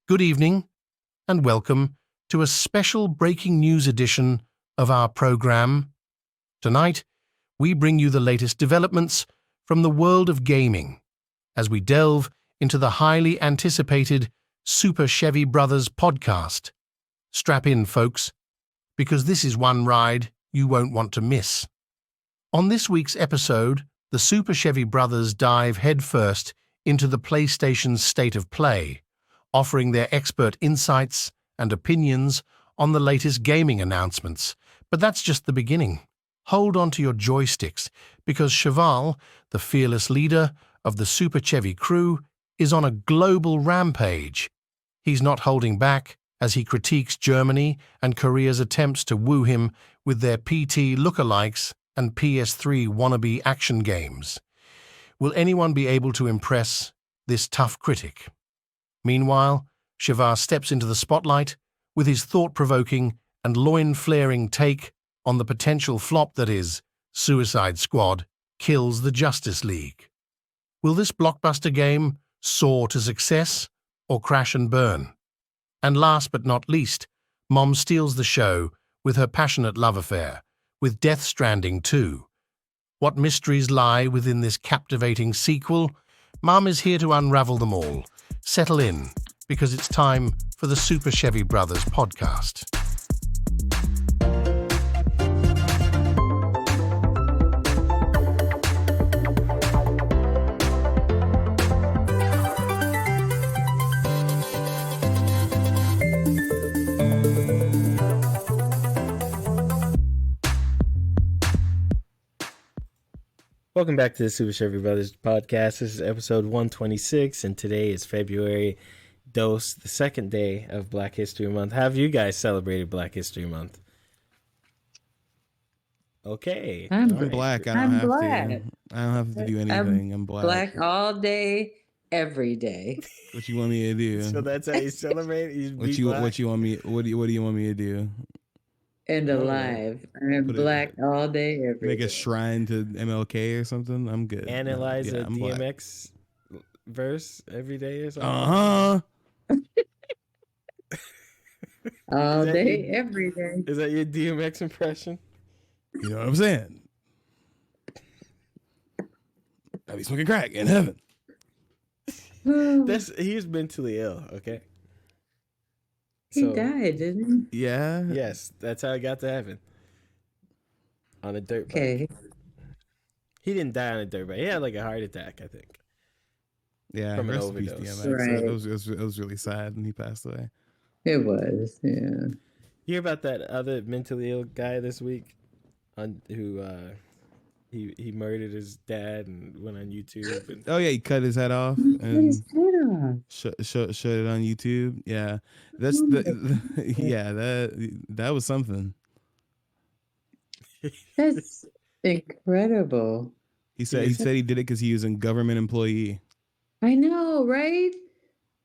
Good evening, and welcome to a special breaking news edition of our program. Tonight, we bring you the latest developments from the world of gaming as we delve into the highly anticipated Super Chevy Brothers Podcast. Strap in, folks, because this is one ride you won't want to miss. On this week's episode, the Super Chevy Brothers dive headfirst into the PlayStation's state of play, offering their expert insights and opinions on the latest gaming announcements. But that's just the beginning. Hold on to your joysticks, because Cheval, the fearless leader of the Super Chevy crew, is on a global rampage. He's not holding back as he critiques Germany and Korea's attempts to woo him with their PT lookalikes and PS3 wannabe action games. Will anyone be able to impress this tough critic? Meanwhile, Chevar steps into the spotlight with his thought-provoking and loin-flaring take on the potential flop that is Suicide Squad kills the Justice League. Will this blockbuster game soar to success or crash and burn? And last but not least, Mom steals the show with her passionate love affair with Death Stranding 2. What mysteries lie within this captivating sequel? Mom is here to unravel them all. Settle in, because it's time for the Super Chevy Brothers Podcast. Welcome back to the Super Chevy Brothers Podcast. This is episode 126, and today is February Dos, the second day of Black History Month. How have you guys celebrated Black History Month? Okay. I'm black. I don't have to do anything. I'm black. Black all day, every day. What you want me to do? So that's how you celebrate? What you want me? What do you want me to do? And alive. I'm black all day, every day. Make a shrine to MLK or something. I'm good. Analyze a DMX verse every day or something. All day, every day. Is that your DMX impression? You know what I'm saying? I'll be smoking crack in heaven. He's mentally ill, okay? He died, didn't he? Yeah. Yes, that's how he got to heaven. On a dirt bike. Okay. He didn't die on a dirt bike. He had like a heart attack, I think. Yeah, from an overdose. Right. It was really sad when he passed away. It was, yeah. You hear about that other mentally ill guy this week who he murdered his dad and went on YouTube. And... Oh yeah, he cut his head off and showed it on YouTube. Yeah, that's that was something. That's incredible. He said he did it because he was a government employee. I know, right?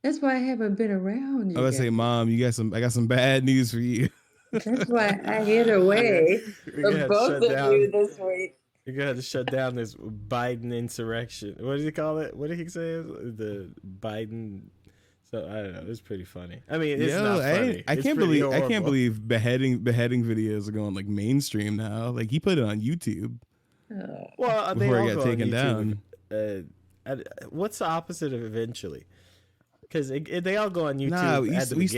That's why I haven't been around you. I was say, Mom, I got some bad news for you. That's why I hid away from both of you this week. You're going to have to shut down this Biden insurrection. What did he call it? What did he say? The Biden... So, I don't know. It's pretty funny. I mean, it's not funny. I can't believe beheading videos are going like mainstream now. Like, he put it on YouTube. Well, before he got taken down. What's the opposite of eventually? Because they all go on YouTube. Nah, we used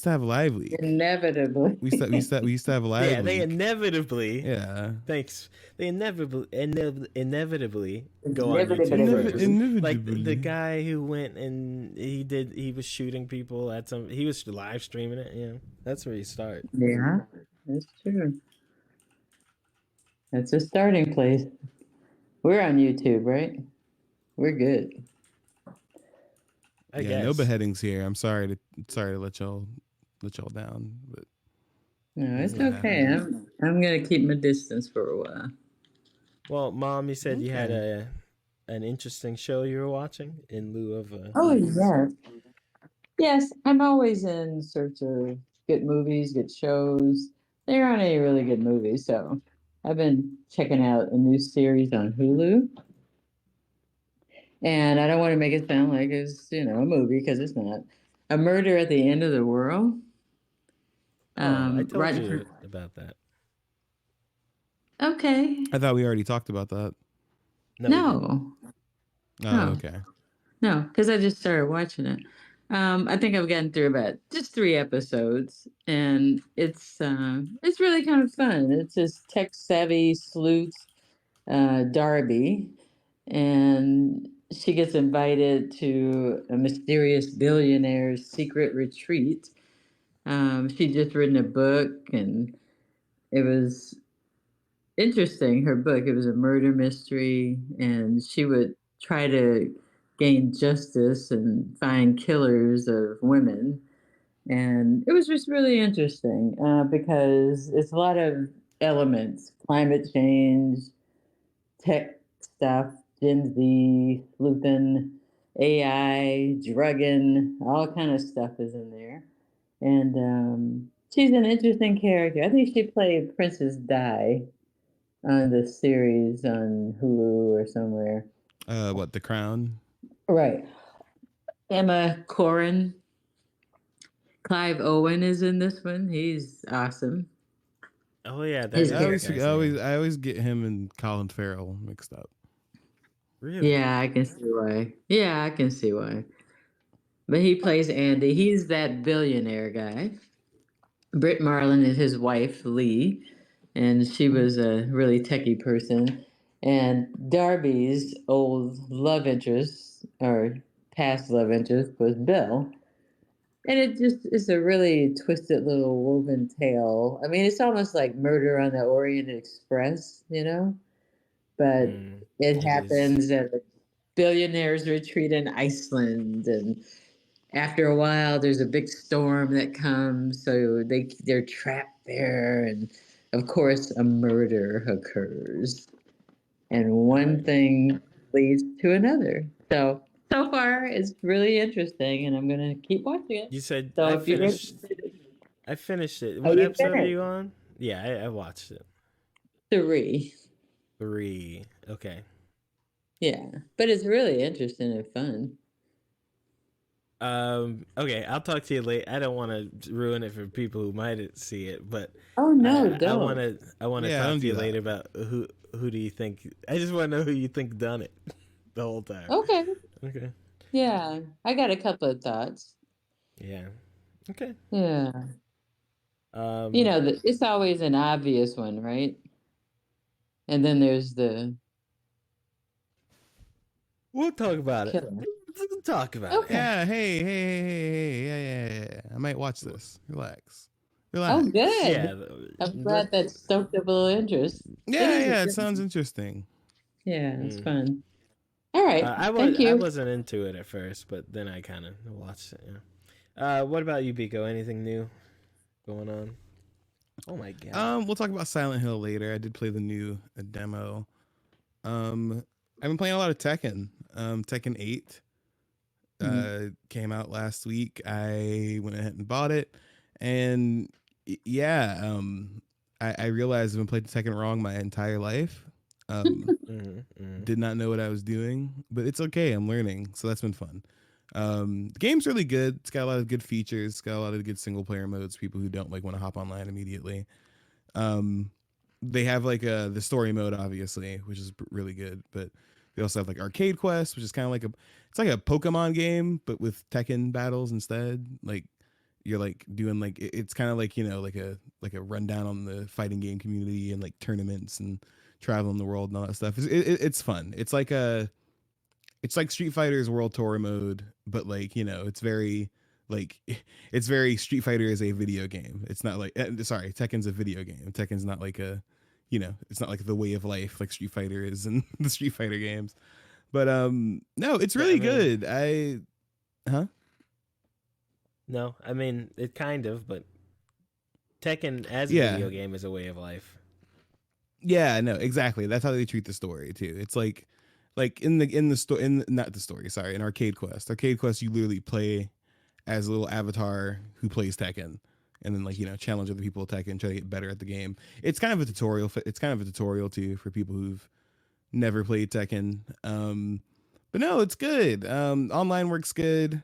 to have live leak. Inevitably. We used to have a live leak. Yeah, they inevitably. Yeah. Thanks. They inevitably go on YouTube first. Like the guy who went and he was shooting people at he was live streaming it. Yeah, that's where you start. Yeah, that's true. That's a starting place. We're on YouTube, right? We're good. I guess. No beheadings here. I'm sorry to let y'all down, but no, it's okay. I'm gonna keep my distance for a while. Well, Mom, you said you had an interesting show you were watching in lieu of. Yes. I'm always in search of good movies, good shows. There aren't any really good movies, so I've been checking out a new series on Hulu. And I don't want to make it sound like it's, a movie, because it's not. A Murder at the End of the World. Oh, I told Right. you about that. Okay. I thought we already talked about that. No, we didn't. No. Oh, No. okay. No, because I just started watching it. I think I've gotten through about just 3 episodes, and it's really kind of fun. It's this tech savvy sleuth, Darby, and she gets invited to a mysterious billionaire's secret retreat. She'd just written a book, and it was interesting. Her book, it was a murder mystery, and she would try to gain justice and find killers of women. And it was just really interesting because it's a lot of elements: climate change, tech stuff, Gen Z, sleuthing, AI, drugging, all kind of stuff is in there. And she's an interesting character. I think she played Princess Di on the series on Hulu or somewhere. What, The Crown? Right. Emma Corrin. Clive Owen is in this one. He's awesome. Oh yeah, His that I is character. I always get him and Colin Farrell mixed up. really. Yeah, I can see why. Yeah, I can see why. But he plays Andy. He's that billionaire guy. Britt Marlin is his wife, Lee, and she was a really techie person. And Darby's old love interest, or past love interest, was Bill. And it just is a really twisted little woven tale. I mean, it's almost like Murder on the Orient Express, but it It is. happens at a billionaire's retreat in Iceland, and after a while there's a big storm that comes, so they're trapped there, and of course a murder occurs, and one thing leads to another. So far it's really interesting, and I'm gonna keep watching it. You said So I if you get finished. I finished it. oh, What you episode are finished you on? Yeah, I watched it. 3. 3. Okay. Yeah, but it's really interesting and fun. Okay, I'll talk to you later. I don't want to ruin it for people who might see it, but Oh no, I don't. want to Yeah, talk don't to you do that. later about who do you think. I just want to know who you think done it the whole time. Okay. Okay. Yeah, I got a couple of thoughts. Yeah. Okay. Yeah. Um It's always an obvious one, right? And then there's the we'll talk about it. killer. We'll talk about Okay. Yeah, hey, yeah. I might watch this. Relax. Oh, it. good. Yeah. I'm glad that stoked up a little interest. Yeah, it Good. sounds interesting. Yeah, it's Mm. fun. All right. I Thank you. wasn't into it at first, but then I kind of watched it. Yeah. What about you, Biko? Anything new going on? Oh my god. We'll talk about Silent Hill later. I did play the new demo. I've been playing a lot of Tekken. Tekken 8 came out last week. I went ahead and bought it, and yeah, I realized I've been playing Tekken wrong my entire life. Did not know what I was doing, but it's okay. I'm learning, so that's been fun. The game's really good. It's got a lot of good features. It's got a lot of good single player modes. People who don't like want to hop online immediately. They have like the story mode, obviously, which is really good. But they also have like arcade quests, which is kind of like it's like a Pokemon game, but with Tekken battles instead. Like you're like doing like it's kind of like like a rundown on the fighting game community and like tournaments and traveling the world and all that stuff. It's fun. It's like Street Fighter's World Tour mode, but like it's very like it's very Street Fighter is a video game. It's not like sorry, Tekken's a video game. Tekken's not like a it's not like the way of life like Street Fighter is in the Street Fighter games. But no, it's really good. No, I mean it kind of, but Tekken as a Yeah. video game is a way of life. Yeah, no, exactly. That's how they treat the story too. It's like in the story, not the story, sorry, in Arcade Quest. Arcade Quest, you literally play as a little avatar who plays Tekken, and then like challenge other people at Tekken, try to get better at the game. It's kind of a tutorial. It's kind of a tutorial too for people who've never played Tekken. But no, it's good. Online works good.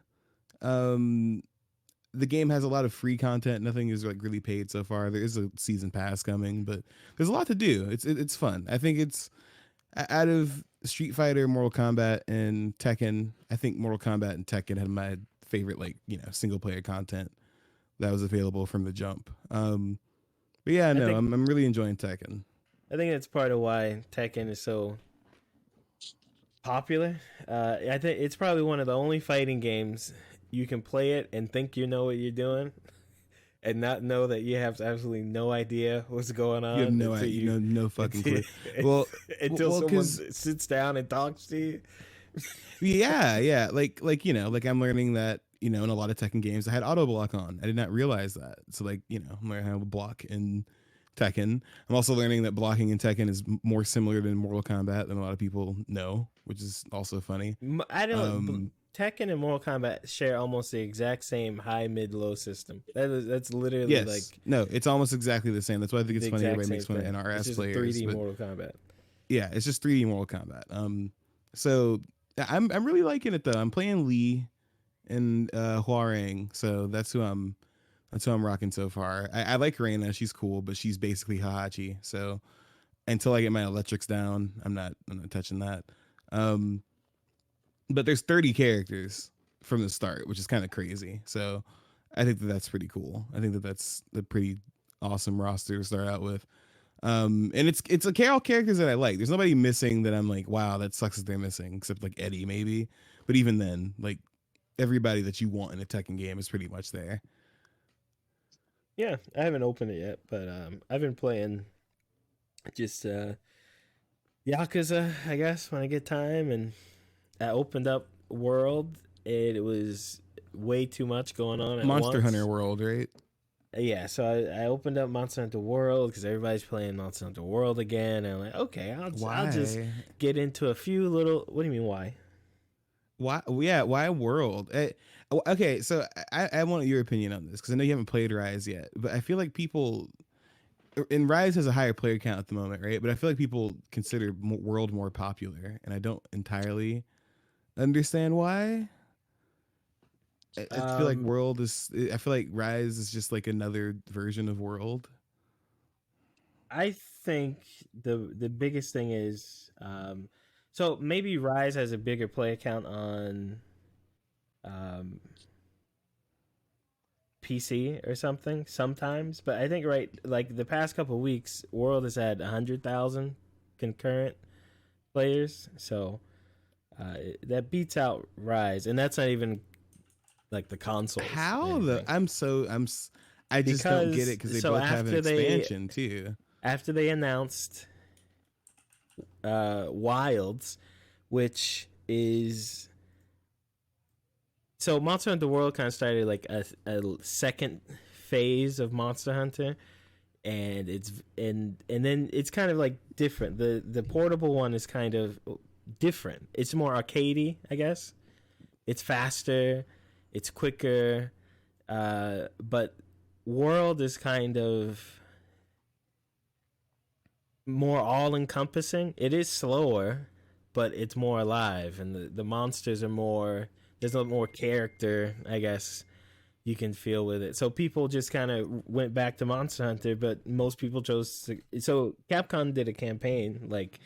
the game has a lot of free content. Nothing is like really paid so far. There is a season pass coming, but there's a lot to do. It's fun. I think it's out of Street Fighter, Mortal Kombat, and Tekken. I think Mortal Kombat and Tekken had my favorite, like, single player content that was available from the jump. But yeah, no, I'm really enjoying Tekken. I think that's part of why Tekken is so popular. I think it's probably one of the only fighting games you can play it and think you know what you're doing, and not know that you have absolutely no idea what's going on. You have no idea, no fucking clue. Well, until someone sits down and talks to you. Yeah, like I'm learning that in a lot of Tekken games I had auto block on. I did not realize that. So I'm learning how to block in Tekken. I'm also learning that blocking in Tekken is more similar than Mortal Kombat than a lot of people know, which is also funny. I don't. Tekken and Mortal Kombat share almost the exact same high, mid, low system. That's literally no, it's almost exactly the same. That's why I think it's funny everybody makes fun of NRS players. 3D Mortal Kombat. Yeah, it's just 3D Mortal Kombat. So I'm really liking it though. I'm playing Lee and Huarang, so that's who I'm rocking so far. I like Reina, she's cool, but she's basically Hahachi. So until I get my electrics down, I'm not touching that. But there's 30 characters from the start, which is kind of crazy. So I think that's pretty cool. I think that's a pretty awesome roster to start out with. And it's all characters that I like. There's nobody missing that I'm like, wow, that sucks that they're missing, except like Eddie maybe. But even then, like, everybody that you want in a Tekken game is pretty much there. Yeah, I haven't opened it yet, but I've been playing just Yakuza, I guess, when I get time, and I opened up World. It was way too much going on at Monster once. Hunter World, right? Yeah, so I opened up Monster Hunter World because everybody's playing Monster Hunter World again, and I'm like, okay, I'll just get into a few little. What do you mean, why? Why? Yeah, why World? Okay, so I want your opinion on this because I know you haven't played Rise yet, but I feel like people. And Rise has a higher player count at the moment, right? But I feel like people consider World more popular, and I don't entirely understand why. I feel like World is. I feel like Rise is just like another version of World. I think the biggest thing is, so maybe Rise has a bigger player count on, PC or something sometimes, but I think like the past couple of weeks, World has had 100,000 concurrent players, so that beats out Rise, and that's not even like the console. How the I just don't get it because they both have an expansion too. After they announced Wilds, which is so Monster Hunter World kind of started like a second phase of Monster Hunter, and then it's kind of like different. The portable one is kind of different. It's more arcadey, I guess. It's faster, it's quicker, but World is kind of more all-encompassing. It is slower, but it's more alive, and the monsters are more. There's a lot more character, I guess, you can feel with it. So people just kind of went back to Monster Hunter, but most people chose to. So Capcom did a campaign like,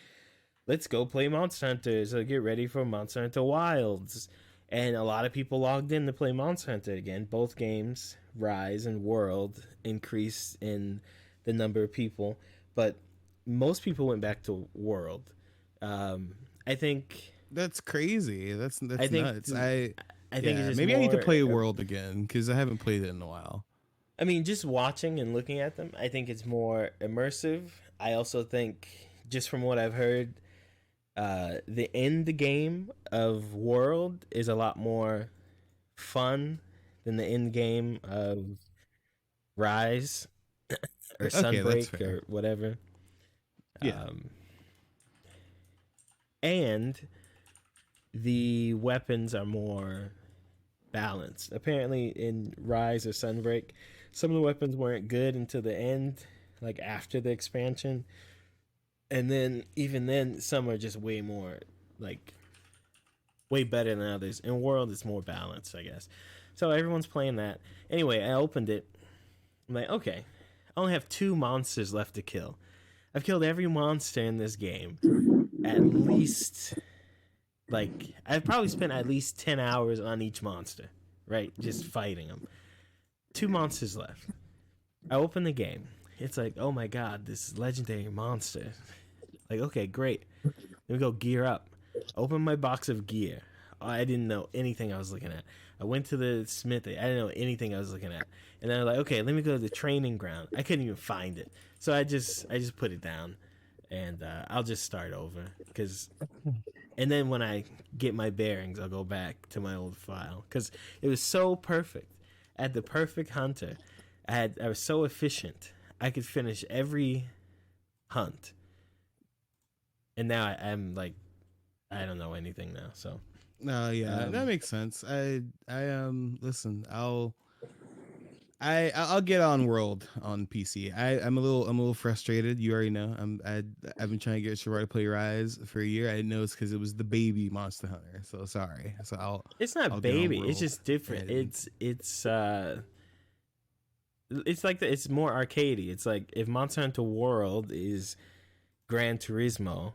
let's go play Monster Hunter. So get ready for Monster Hunter Wilds. And a lot of people logged in to play Monster Hunter again. Both games, Rise and World, increased in the number of people. But most people went back to World. I think. That's crazy. That's nuts. I think it's just maybe I need to play World again because I haven't played it in a while. I mean, just watching and looking at them, I think it's more immersive. I also think, just from what I've heard, the end game of World is a lot more fun than the end game of Rise or Sunbreak or whatever. Yeah. And the weapons are more balanced. Apparently in Rise or Sunbreak, some of the weapons weren't good until the end, like after the expansion. And then even then, some are just way more, like, way better than others. In World, it's more balanced, I guess. So everyone's playing that. Anyway, I opened it. I'm like, okay, I only have 2 monsters left to kill. I've killed every monster in this game. At least, like, I've probably spent at least 10 hours on each monster, right? Just fighting them. 2 monsters left. I open the game. It's like, oh my god, this legendary monster. Like, okay, great. Let me go gear up. Open my box of gear. I didn't know anything I was looking at. I went to the smithy. I didn't know anything I was looking at. And then I'm like, okay, let me go to the training ground. I couldn't even find it. So I just put it down, and I'll just start over. And then when I get my bearings, I'll go back to my old file. Because it was so perfect. I had the perfect hunter. I was so efficient. I could finish every hunt. And now I'm like, I don't know anything now. So Yeah, that makes sense. I listen, I'll get on World on PC. I'm a little frustrated. You already know. I've been trying to get Chevar to play Rise for a year. I didn't know it's because it was the baby Monster Hunter. So sorry. So it's not I'll baby. get on It's World. just different. It's like it's more arcadey. It's like if Monster Hunter World is Gran Turismo,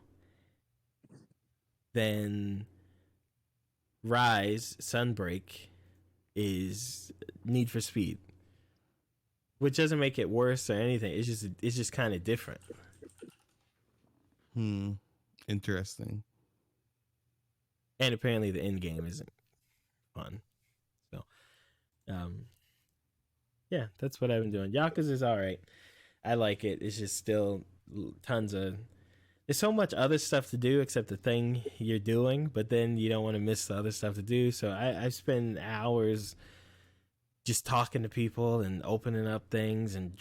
then Rise Sunbreak is Need for Speed, which doesn't make it worse or anything. It's just kind of different. Interesting. And apparently the end game isn't fun. So, yeah, that's what I've been doing. Yakuza's all right. I like it. It's just still tons of. There's so much other stuff to do except the thing you're doing, but then you don't want to miss the other stuff to do. So I spend hours just talking to people and opening up things and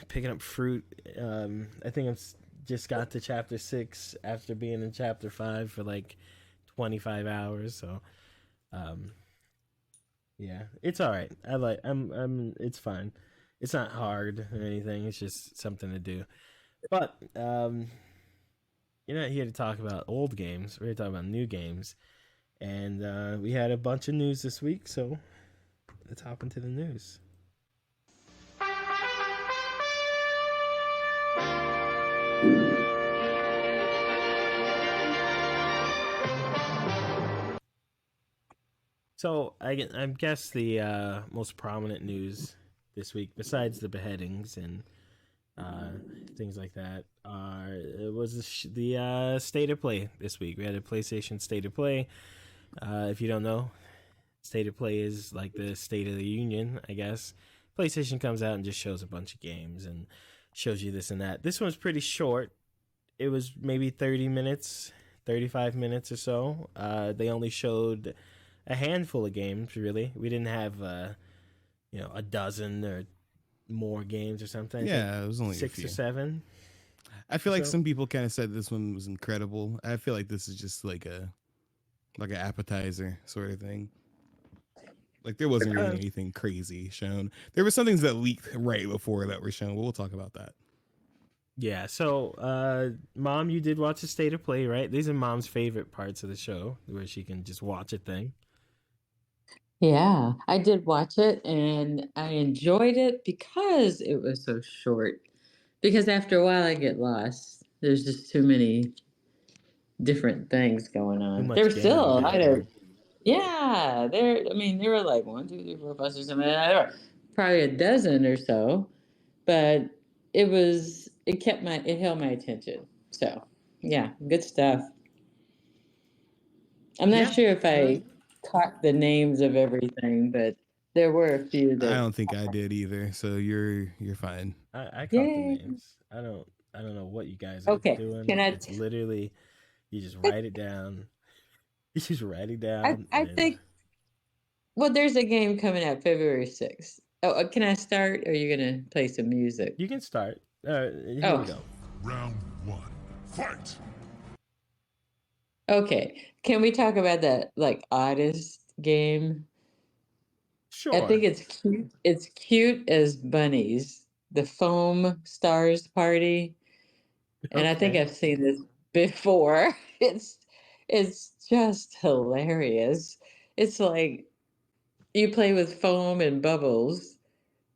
picking up fruit. I think I've just got to chapter 6 after being in chapter 5 for like 25 hours. So, yeah, it's all right. It's fine. It's not hard or anything. It's just something to do. But you're not here to talk about old games. We're here to talk about new games. And we had a bunch of news this week, so let's hop into the news. So I guess the most prominent news this week, besides the beheadings and things like that, was the State of Play this week. We had a PlayStation State of Play. If you don't know, State of Play is like the State of the Union, I guess. PlayStation comes out and just shows a bunch of games and shows you this and that. This one's pretty short. It was maybe 30 minutes, 35 minutes or so. They only showed a handful of games, really. We didn't have, a dozen or more games or something. Yeah, it was only 6 a few. or 7. I feel like some people kind of said this one was incredible. I feel like this is just like an appetizer sort of thing. Like there wasn't really anything crazy shown. There were some things that leaked right before that were shown. We'll talk about that. Yeah, so Mom, you did watch the State of Play, right? These are Mom's favorite parts of the show, where she can just watch a thing. Yeah, I did watch it and I enjoyed it because it was so short. Because after a while I get lost. There's just too many different things going on. much There's still a game. lot of there were like 1, 2, 3, 4, 5, 6, 7, 8, 9, 10, probably a dozen or so. But it held my attention. So yeah, good stuff. I'm not sure if I caught the names of everything, but there were a few that I don't think I did either. So you're fine. I caught the names. I don't know what you guys are doing. It's literally you just write it down. You just write it down. I think. Well, there's a game coming out February 6th. Oh, can I start? Or are you gonna play some music? You can start. Here we go. Round 1, fight. Okay. Can we talk about that oddest game? Sure. I think it's cute. It's cute as bunnies. The Foam Stars Party. And I think I've seen this before. It's just hilarious. It's like you play with foam and bubbles,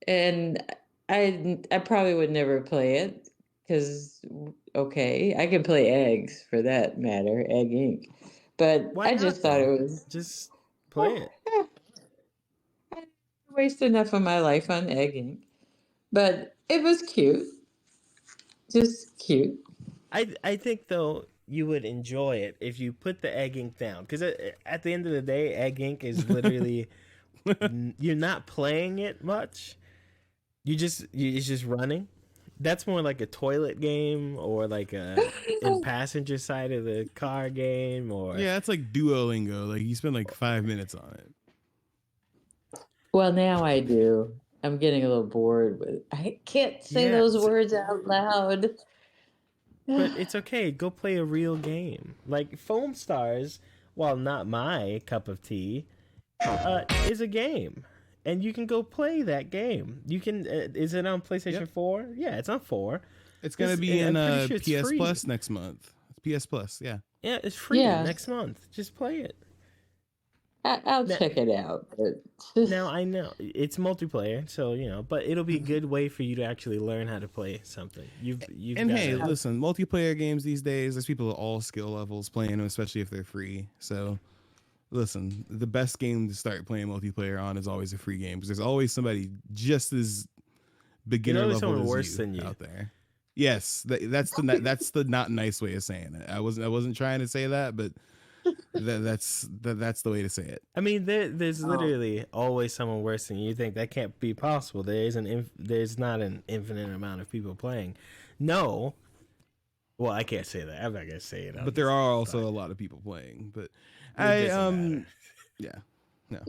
and I probably would never play it because okay, I can play eggs for that matter, egg ink, but Why I not just thought it though? was Just play it. I waste enough of my life on egg ink, but it was cute, just cute. I think though you would enjoy it if you put the egg ink down, because at the end of the day, egg ink is literally you're not playing it much. It's just running. That's more like a toilet game or like a in passenger side of the car game or Yeah, it's like Duolingo. Like you spend like 5 minutes on it. Well, now I do. I'm getting a little bored with. I can't say Yeah, those words out loud. but it's okay. Go play a real game. Like Foam Stars, while not my cup of tea, is a game, and you can go play that game. You can. Is it on PlayStation 4? Yeah, it's on 4. It's gonna be I'm in pretty sure it's PS free. Plus next month. It's PS Plus, yeah. Yeah, it's free Yeah. next month. Just play it. I'll Now- check it out. But Now I know it's multiplayer, so but it'll be a good way for you to actually learn how to play something. You've And got hey, to- listen, multiplayer games these days, there's people at all skill levels playing them, especially if they're free. So, listen, the best game to start playing multiplayer on is always a free game because there's always somebody just as beginner always level someone as worse than you. out there. Yes, that's the not nice way of saying it. I wasn't trying to say that, but that's the way to say it. I mean, there's literally always someone worse than you. You think that can't be possible? There's not an infinite amount of people playing. No. Well, I can't say that. I'm not gonna say it. But there are also a lot of people playing. But It doesn't matter. yeah. No.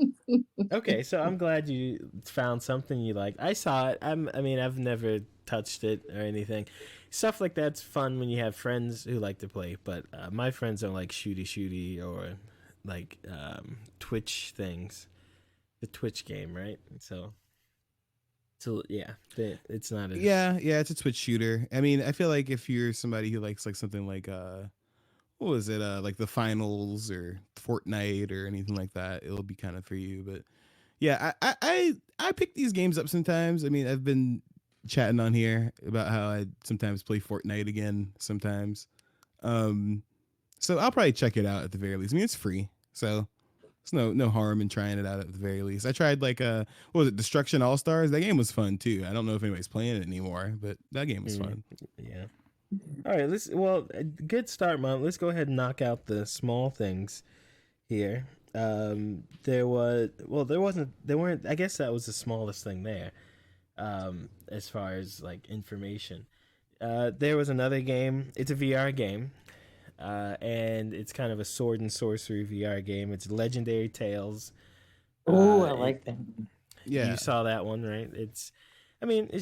Okay, so I'm glad you found something you like. I saw it. I mean, I've never touched it or anything. Stuff like that's fun when you have friends who like to play, but my friends don't like shooty or like Twitch things. The Twitch game, right? So yeah, it's not. Yeah, it's a Twitch shooter. I mean, I feel like if you're somebody who likes like something like what was it, like the finals or Fortnite or anything like that, it'll be kind of for you. But yeah, I pick these games up sometimes. I mean, I've been chatting on here about how I sometimes play Fortnite again sometimes. So I'll probably check it out at the very least. I mean, it's free, so there's no harm in trying it out at the very least. I tried like what was it, Destruction All Stars? That game was fun too. I don't know if anybody's playing it anymore, but that game was fun. Yeah. All right, a good start, Mom. Let's go ahead and knock out the small things here. There weren't, I guess that was the smallest thing there. As far as like information. There was another game. It's a VR game. And it's kind of a sword and sorcery VR game. It's Legendary Tales. oh, I like that. Yeah, You saw that one, right? It's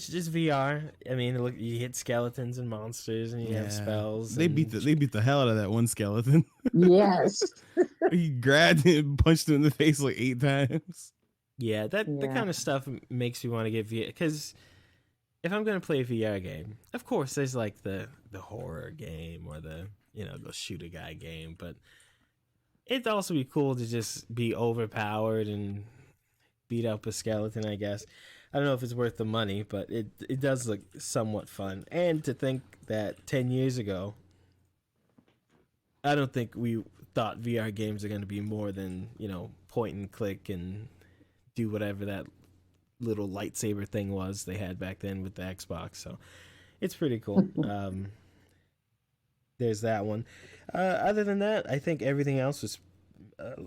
just VR. I mean, look, you hit skeletons and monsters, and you have spells. They beat the hell out of that one skeleton. Yes. He grabbed him, punched him in the face like 8 times. Yeah, the Yeah. kind of stuff makes me want to get VR. Because if I'm gonna play a VR game, of course, there's like the horror game or the shoot a guy game, but it'd also be cool to just be overpowered and beat up a skeleton, I guess. I don't know if it's worth the money, but it does look somewhat fun. And to think that 10 years ago, I don't think we thought VR games are going to be more than, point and click and do whatever that little lightsaber thing was they had back then with the Xbox. So it's pretty cool. There's that one. Other than that, I think everything else was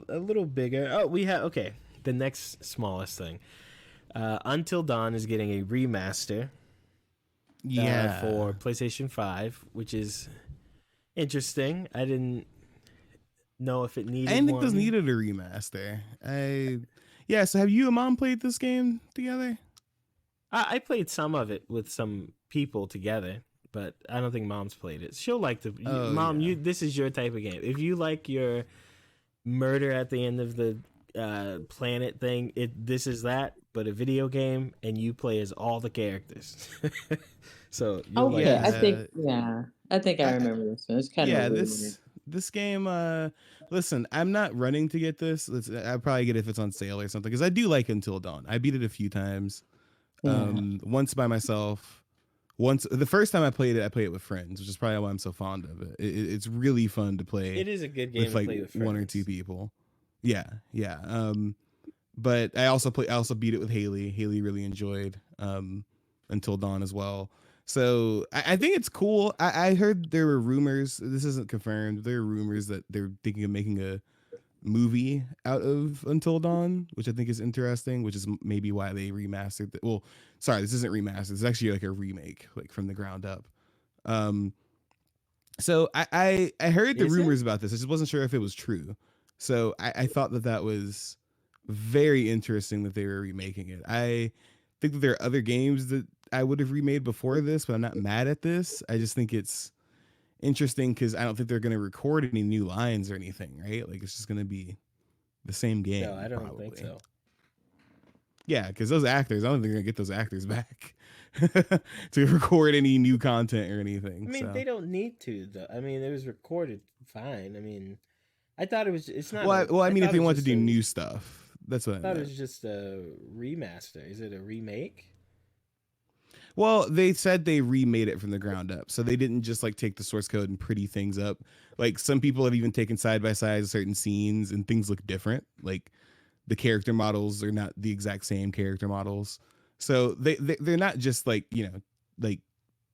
a little bigger. Oh, the next smallest thing. Until Dawn is getting a remaster for PlayStation 5, which is interesting. I didn't know if it needed I didn't think one. this needed a remaster. So have you and Mom played this game together? I played some of it with some people together, but I don't think Mom's played it. She'll like to. Mom, yeah. this is your type of game. If you like your murder at the end of the planet thing, this is that, but a video game, and you play as all the characters. So you'll Okay, like I this. think I remember this one. It's kind of a weird one. This game, listen, I'm not running to get this. I'll probably get it if it's on sale or something, because I do like Until Dawn. I beat it a few times. Yeah. Once by myself. Once the first time I played it with friends, which is probably why I'm so fond of it. It's really fun to play. It is a good game with to like play with friends. one or two people. Yeah. But I also beat it with Haley. Haley really enjoyed Until Dawn as well. So I think it's cool. I heard there were rumors. This isn't confirmed. There are rumors that they're thinking of making a movie out of Until Dawn, which I think is interesting, which is maybe why they remastered it. Well, sorry, this isn't remastered. It's actually like a remake, like from the ground up. So I heard the rumors about this. I just wasn't sure if it was true. So I thought that was very interesting that they were remaking it. I think that there are other games that I would have remade before this, but I'm not mad at this. I just think it's interesting because I don't think they're going to record any new lines or anything, right? Like it's just going to be the same game. No, I don't think so. Yeah, because those actors, I don't think they're going to get those actors back to record any new content or anything. I mean, they don't need to, though. I mean, it was recorded fine. I mean, I thought it was. It's not. Well, I mean, if they want to do new stuff, that's what I thought meant. it was just a remaster. Is it a remake? Well, they said they remade it from the ground up. So they didn't just like take the source code and pretty things up. Like some people have even taken side by side certain scenes and things look different. Like the character models are not the exact same character models. So they're not just like, like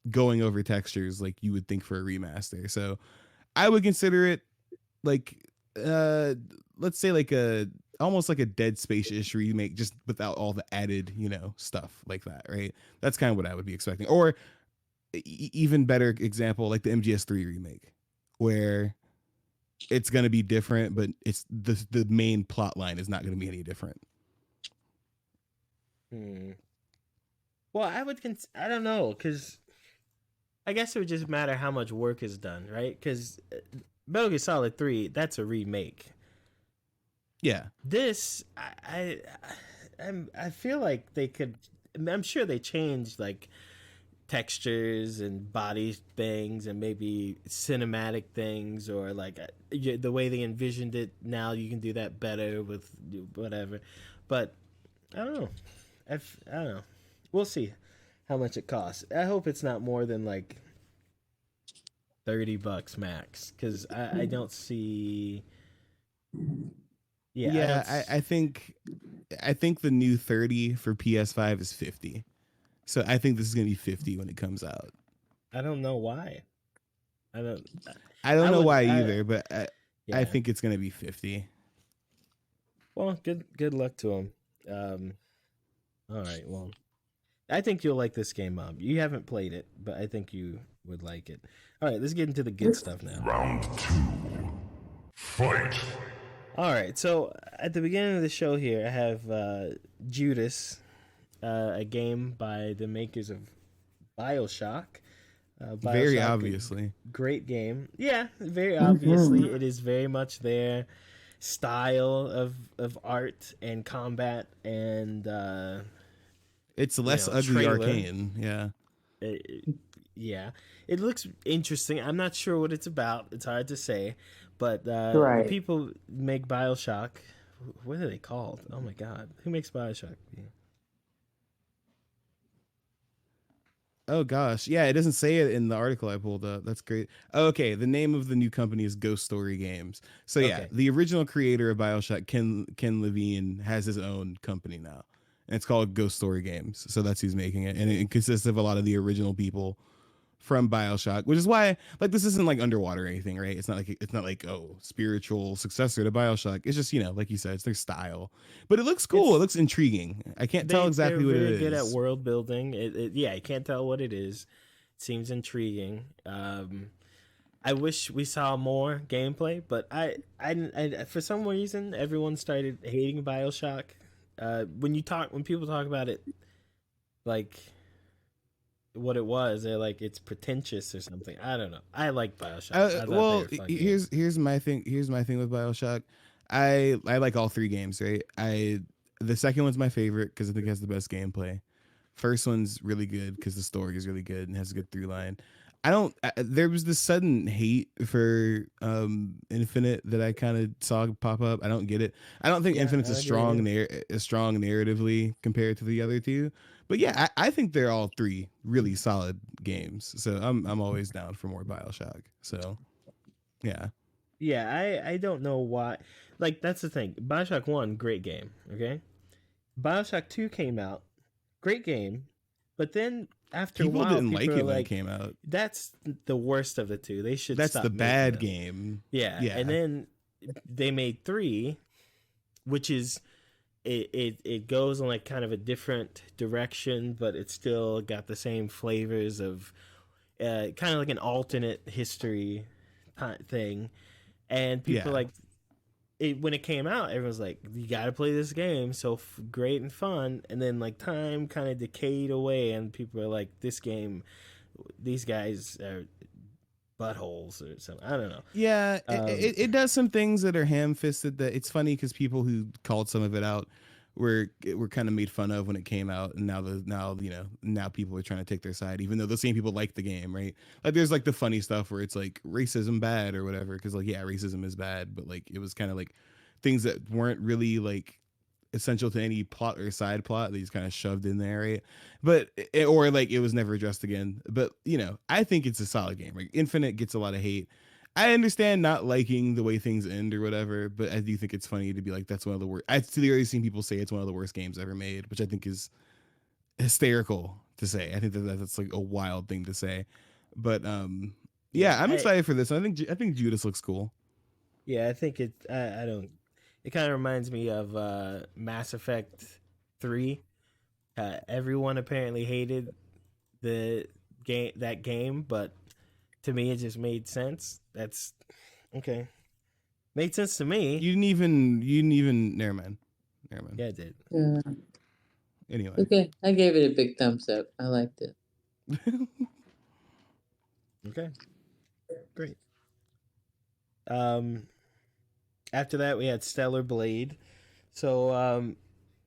going over textures like you would think for a remaster. So I would consider it like, let's say like almost like a Dead Space-ish remake, just without all the added, stuff like that, right? That's kind of what I would be expecting. Or even better example, like the MGS3 remake, where it's going to be different, but it's the main plot line is not going to be any different. Well, I don't know, because I guess it would just matter how much work is done, right? Because Metal Gear Solid 3, that's a remake. Yeah. This, I feel like they could. I'm sure they changed like textures and body things and maybe cinematic things, or like the way they envisioned it. Now you can do that better with whatever. But I don't know. I don't know. We'll see how much it costs. I hope it's not more than like $30 max, because I don't see. Yeah, I think the new 30 for PS5 is 50. So I think this is gonna be 50 when it comes out. I don't know why. I don't know why either, but I think it's gonna be 50. Well, good luck to him. All right, well, I think you'll like this game, Mom. You haven't played it, but I think you would like it. All right, let's get into the good stuff now. Round 2. Fight. All right, so at the beginning of the show here, I have Judas, a game by the makers of BioShock. Very obviously. Great game. Yeah, very obviously. It is very much their style of art and combat, and it's less ugly trailer. Arcane. Yeah. Yeah. It looks interesting. I'm not sure what it's about. It's hard to say. But Right. people make BioShock. What are they called? Oh my god. Who makes BioShock? Oh gosh. Yeah, it doesn't say it in the article I pulled up. That's great. Okay, the name of the new company is Ghost Story Games. So yeah, the original creator of BioShock, Ken Levine, has his own company now. And it's called Ghost Story Games. So that's who's making it. And it consists of a lot of the original people from BioShock, which is why like this isn't like Underwater or anything, right? It's not like spiritual successor to BioShock. It's just, like you said, it's their style. But it looks cool. It looks intriguing. I can't tell exactly what it is. They're very good at world building. Yeah, I can't tell what it is. It seems intriguing. I wish we saw more gameplay, but I for some reason everyone started hating BioShock. When people talk about it, like what it was, they're like it's pretentious or something. I don't know. I like BioShock. Well, here's my thing with BioShock. I like all three games, right? The second one's my favorite because I think it has the best gameplay. First one's really good because the story is really good and has a good through line. There was this sudden hate for Infinite that I kind of saw pop up. I don't get it. I don't think Infinite's as strong narratively compared to the other two. But yeah, I think they're all three really solid games. So I'm always down for more BioShock. So yeah. Yeah, I don't know why. Like, that's the thing. BioShock 1, great game, okay? BioShock 2 came out, great game, but then after People a while, didn't people like are it when like, it came out. that's the worst of the two. They should That's stop the making bad them. game. Yeah. And then they made 3, which is it goes in like kind of a different direction, but it's still got the same flavors of kind of like an alternate history thing. And people like it when it came out, everyone's like, you got to play this game, so great and fun. And then like time kind of decayed away, and people are like, this game, these guys are buttholes or something. I don't know. Yeah, it does some things that are ham-fisted. That it's funny because people who called some of it out were kind of made fun of when it came out, and now people are trying to take their side, even though the same people like the game, right? Like there's like the funny stuff where it's like racism bad or whatever, because like racism is bad, but like it was kind of like things that weren't really like essential to any plot or side plot, they just kind of shoved in there, right? But or like it was never addressed again. But I think it's a solid game. Like Infinite gets a lot of hate. I understand not liking the way things end or whatever, but I do think it's funny to be like, that's one of the worst. I've clearly seen people say it's one of the worst games ever made, which I think is hysterical to say. I think that's like a wild thing to say. But I'm excited for this. I think Judas looks cool. Yeah, I think it. I don't. It kind of reminds me of Mass Effect 3. Everyone apparently hated that game, but to me, it just made sense. That's okay. Made sense to me. You didn't even. Never mind. Yeah, it did. Yeah. Anyway. Okay, I gave it a big thumbs up. I liked it. Okay, great. After that, we had Stellar Blade. So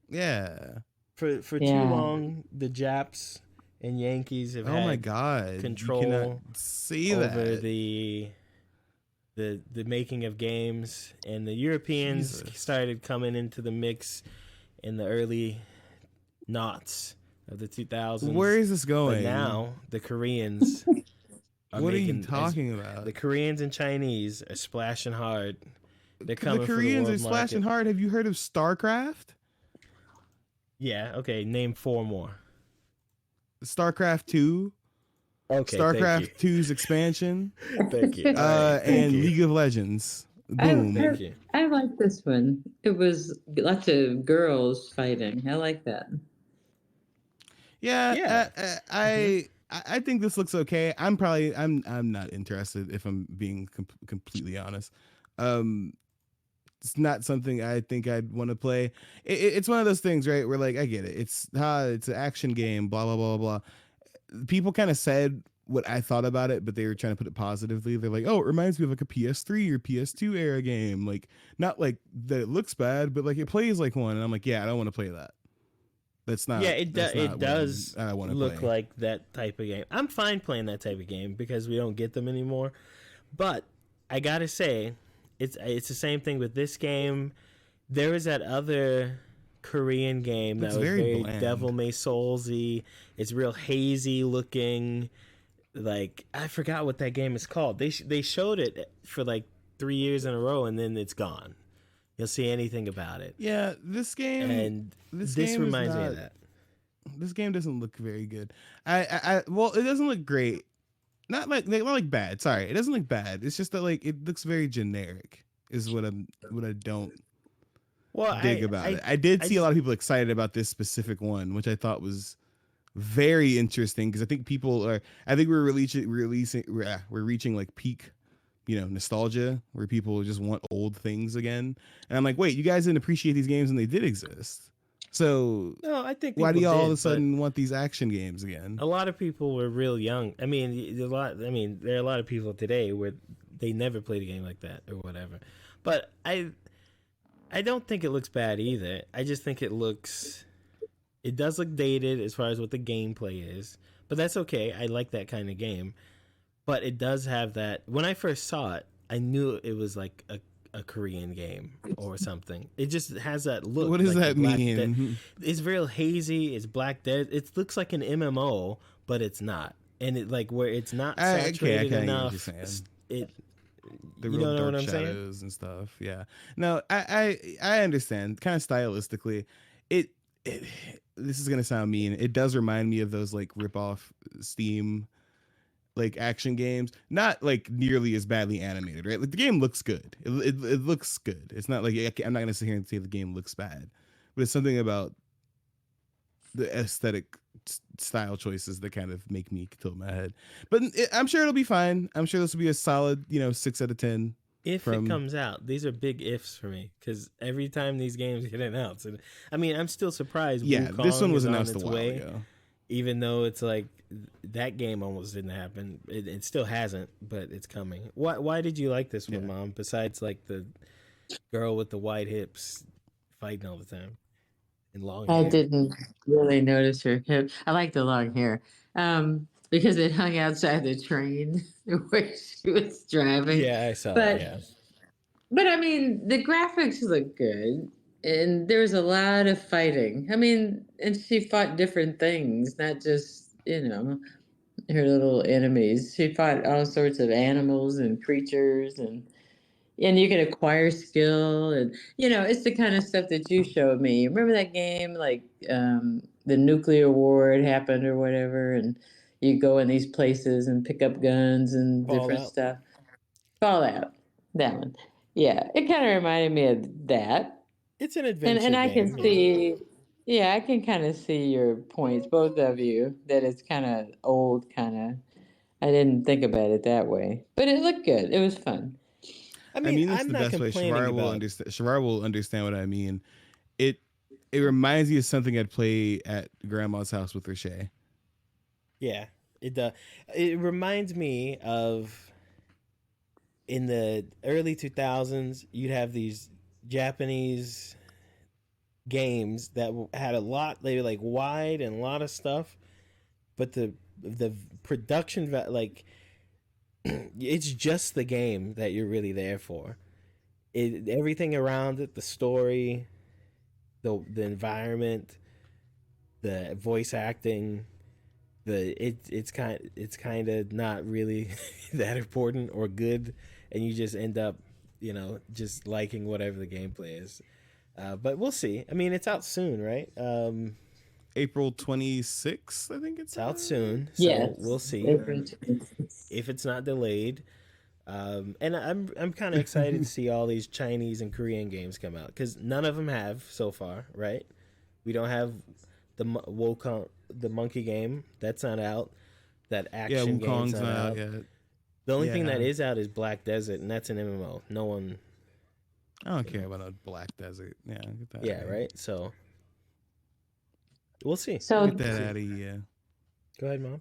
yeah, for too long, the Japs and Yankees have had control over the making of games, and the Europeans started coming into the mix in the early noughts of the 2000s. Where is this going? But now the Koreans what are you talking about? The Koreans and Chinese are splashing hard. They're coming the Koreans for the are splashing hard. Have you heard of StarCraft? Yeah, okay, name 4 more. StarCraft 2. Okay, StarCraft 2's expansion. Thank you. And League of Legends. Boom. Thank you. I like this one. It was lots of girls fighting. I like that. Yeah. I think this looks okay. I'm not interested, if I'm being completely honest. It's not something I think I'd want to play. It's one of those things, right? Where like, I get it. It's an action game, blah, blah, blah, blah. People kind of said what I thought about it, but they were trying to put it positively. They're like, oh, it reminds me of like a PS3 or PS2 era game. Like, not like that it looks bad, but like it plays like one. And I'm like, yeah, I don't want to play that. That's not. Yeah, it does look play. like that type of game. I'm fine playing that type of game because we don't get them anymore. But I gotta say, it's the same thing with this game. There was that other Korean game that was very Devil May Soulsy. It's real hazy looking. Like, I forgot what that game is called. They showed it for like 3 years in a row, and then it's gone. You'll see anything about it. Yeah, this game and this game reminds me of that. This game doesn't look very good. Well, it doesn't look great. Not like bad. Sorry, it doesn't look bad. It's just that like it looks very generic. Is what I don't dig about it. I did see a lot of people excited about this specific one, which I thought was very interesting because I think we're reaching like peak, nostalgia where people just want old things again. And I'm like, wait, you guys didn't appreciate these games when they did exist. So no, I think why do you all of a sudden want these action games again? A lot of people were real young. I mean, there are a lot of people today where they never played a game like that or whatever. But I don't think it looks bad either. I just think it does look dated as far as what the gameplay is. But that's okay. I like that kind of game. but it does have that. When I first saw it, I knew it was like a Korean game or something. It just has that look. What does like that mean? It's real hazy. It's Black Dead. It looks like an MMO, but it's not. And it like where it's not saturated enough. It the you real know dark what I'm saying? shadows and stuff. Yeah. No, I understand. Kind of stylistically, it this is gonna sound mean. It does remind me of those like rip off Steam like action games, not like nearly as badly animated, right? Like the game looks good. It looks good. It's not like I'm not gonna sit here and say the game looks bad, but it's something about the aesthetic style choices that kind of make me tilt my head. But I'm sure it'll be fine. I'm sure this will be a solid, 6 out of 10. If it comes out. These are big ifs for me because every time these games get announced, and I mean, I'm still surprised. Yeah, Wukong this one was is on announced a its while way, ago. even though it's like that game almost didn't happen. It still hasn't, but it's coming. Why did you like this one, Mom? Besides like the girl with the white hips fighting all the time and long hair. I didn't really notice her hip. I like the long hair because it hung outside the train where she was driving. Yeah, I saw But- it. Yeah. But I mean, the graphics look good, and there's a lot of fighting. I mean, and she fought different things, not just her little enemies. She fought all sorts of animals and creatures, and you can acquire skill, and it's the kind of stuff that you showed me. Remember that game, like the nuclear war had happened or whatever, and you go in these places and pick up guns and different Fallout. stuff. Fallout, that one. Yeah, it kind of reminded me of that. It's an adventure And I game. can see, I can kind of see your points, both of you, that it's kind of old, kind of. I didn't think about it that way, but it looked good. It was fun. I mean, it's I'm the not best way. complaining Chevar will about. understand. Chevar will understand what I mean. It reminds me of something I'd play at grandma's house with Riche. Yeah, it does. It reminds me of in the early 2000s, you'd have these Japanese games that had a lot. They were like wide and a lot of stuff, but the production like it's just the game that you're really there for. Everything around it, the story, the environment, the voice acting. It's kind of not really that important or good, and you just end up just liking whatever the gameplay is. But we'll see. I mean, it's out soon, right? April 26th, I think it's Out soon, so Yes. we'll see if it's not delayed. And I'm kind of excited to see all these Chinese and Korean games come out because none of them have so far, right? We don't have the Wukong, the monkey game that's not out. That action game's not out yet. The only thing that is out is Black Desert, and that's an MMO. No one. I don't care about a Black Desert. Yeah, get that. Yeah, right. So we'll see. So, Get that out of here. Go ahead, Mom.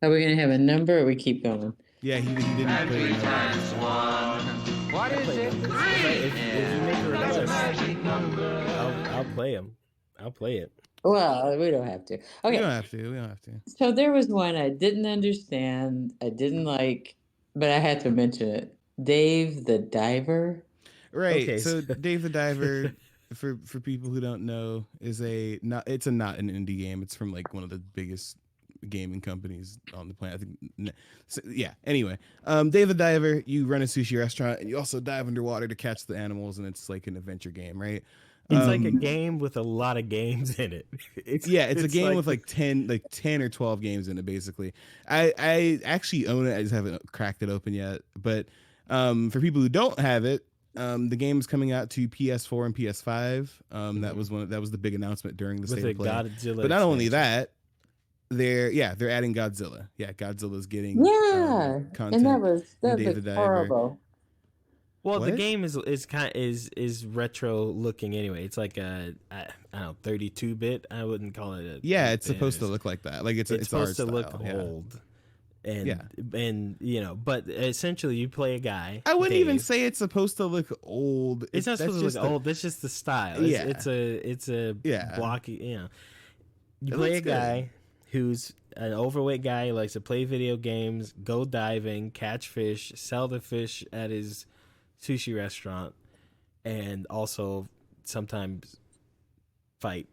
are we going to have a number or we keep going? Yeah, he didn't play it. What is it? If you make a request, I'll play them. I'll play it. Well, we don't have to. We Okay. don't have to. We don't have to. So there was one I didn't understand, I didn't like, but I had to mention it. Dave the Diver. Right. Okay, So so- Dave the Diver, for people who don't know, is not an indie game. It's from like one of the biggest gaming companies on the planet. I think. So, yeah. Anyway, Dave the Diver, you run a sushi restaurant and you also dive underwater to catch the animals, and it's like an adventure game, right? It's like a game with a lot of games in it. It's a game with like 10 or 12 games in it, basically. I actually own it. I just haven't cracked it open yet. But for people who don't have it, the game is coming out to PS4 and PS5. That was the big announcement during the with state the of play. Godzilla. But not only expansion. that, they're adding Godzilla. Yeah, Godzilla's getting Yeah. content. And that Dave the looked Diver. horrible. Well, the What? game is retro looking anyway. It's like a I don't know 32-bit. I wouldn't call it a. Yeah, it's supposed to look. look like that. Like it's It's art supposed to look style, yeah. old. And Yeah. and but essentially you play a guy. I wouldn't even Dave. say it's supposed to look old. It's not that's supposed to just look old. That's just the style. Yeah. It's a Yeah. blocky. You It play a looks good. guy who's an overweight guy who likes to play video games, go diving, catch fish, sell the fish at his sushi restaurant, and also sometimes fight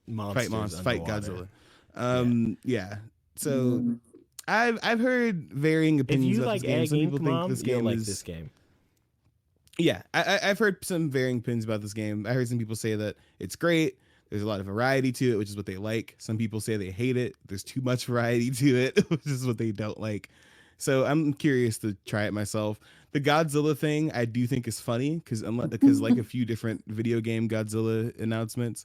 monsters, fight underwater. Godzilla. Yeah. So I've heard varying If opinions you about like this game. Egg Some Inc. people think Mom, this you'll game like is this game. Yeah, I've heard some varying opinions about this game. I heard some people say that it's great. There's a lot of variety to it, which is what they like. Some people say they hate it. There's too much variety to it, which is what they don't like. So I'm curious to try it myself. The Godzilla thing I do think is funny because like a few different video game Godzilla announcements,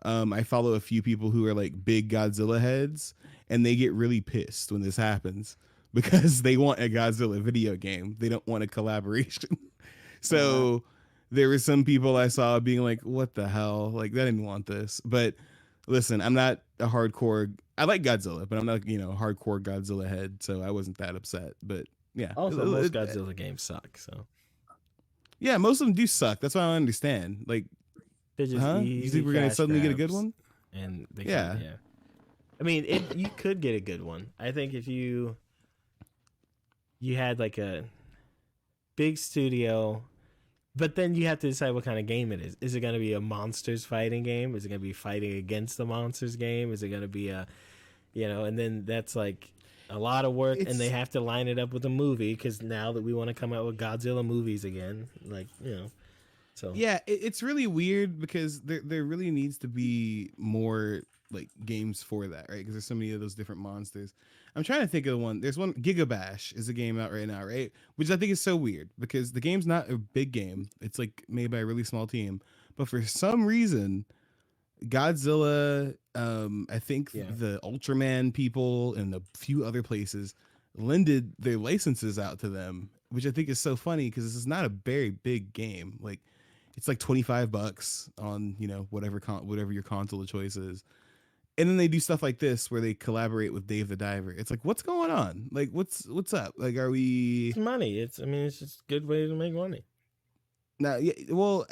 I follow a few people who are like big Godzilla heads, and they get really pissed when this happens because they want a Godzilla video game. They don't want a collaboration. So there were some people I saw being like, what the hell? Like, I didn't want this. But listen, I'm not a hardcore. I like Godzilla, but I'm not, a hardcore Godzilla head. So I wasn't that upset. But yeah. Also, most Godzilla games suck. So yeah, most of them do suck. That's what I don't understand. Like, they're just you think we're going to suddenly get a good one? And they Yeah. I mean, you could get a good one. I think if you had like a big studio, but then you have to decide what kind of game it is. Is it going to be a monsters fighting game? Is it going to be fighting against the monsters game? Is it going to be a, and then that's like a lot of work, and they have to line it up with a movie because now that we want to come out with Godzilla movies again, so yeah, it's really weird because there really needs to be more like games for that, right? Because there's so many of those different monsters. I'm trying to think of the one. There's one. Gigabash is a game out right now, right? Which I think is so weird because the game's not a big game. It's like made by a really small team, but for some reason, Godzilla, I think the Ultraman people and a few other places lended their licenses out to them, which I think is so funny because this is not a very big game. Like, it's like $25 on whatever your console of choice is. And then they do stuff like this where they collaborate with Dave the Diver. It's like, what's going on? Like, what's up? Like, are we? It's money. It's just a good way to make money. Now, yeah, well,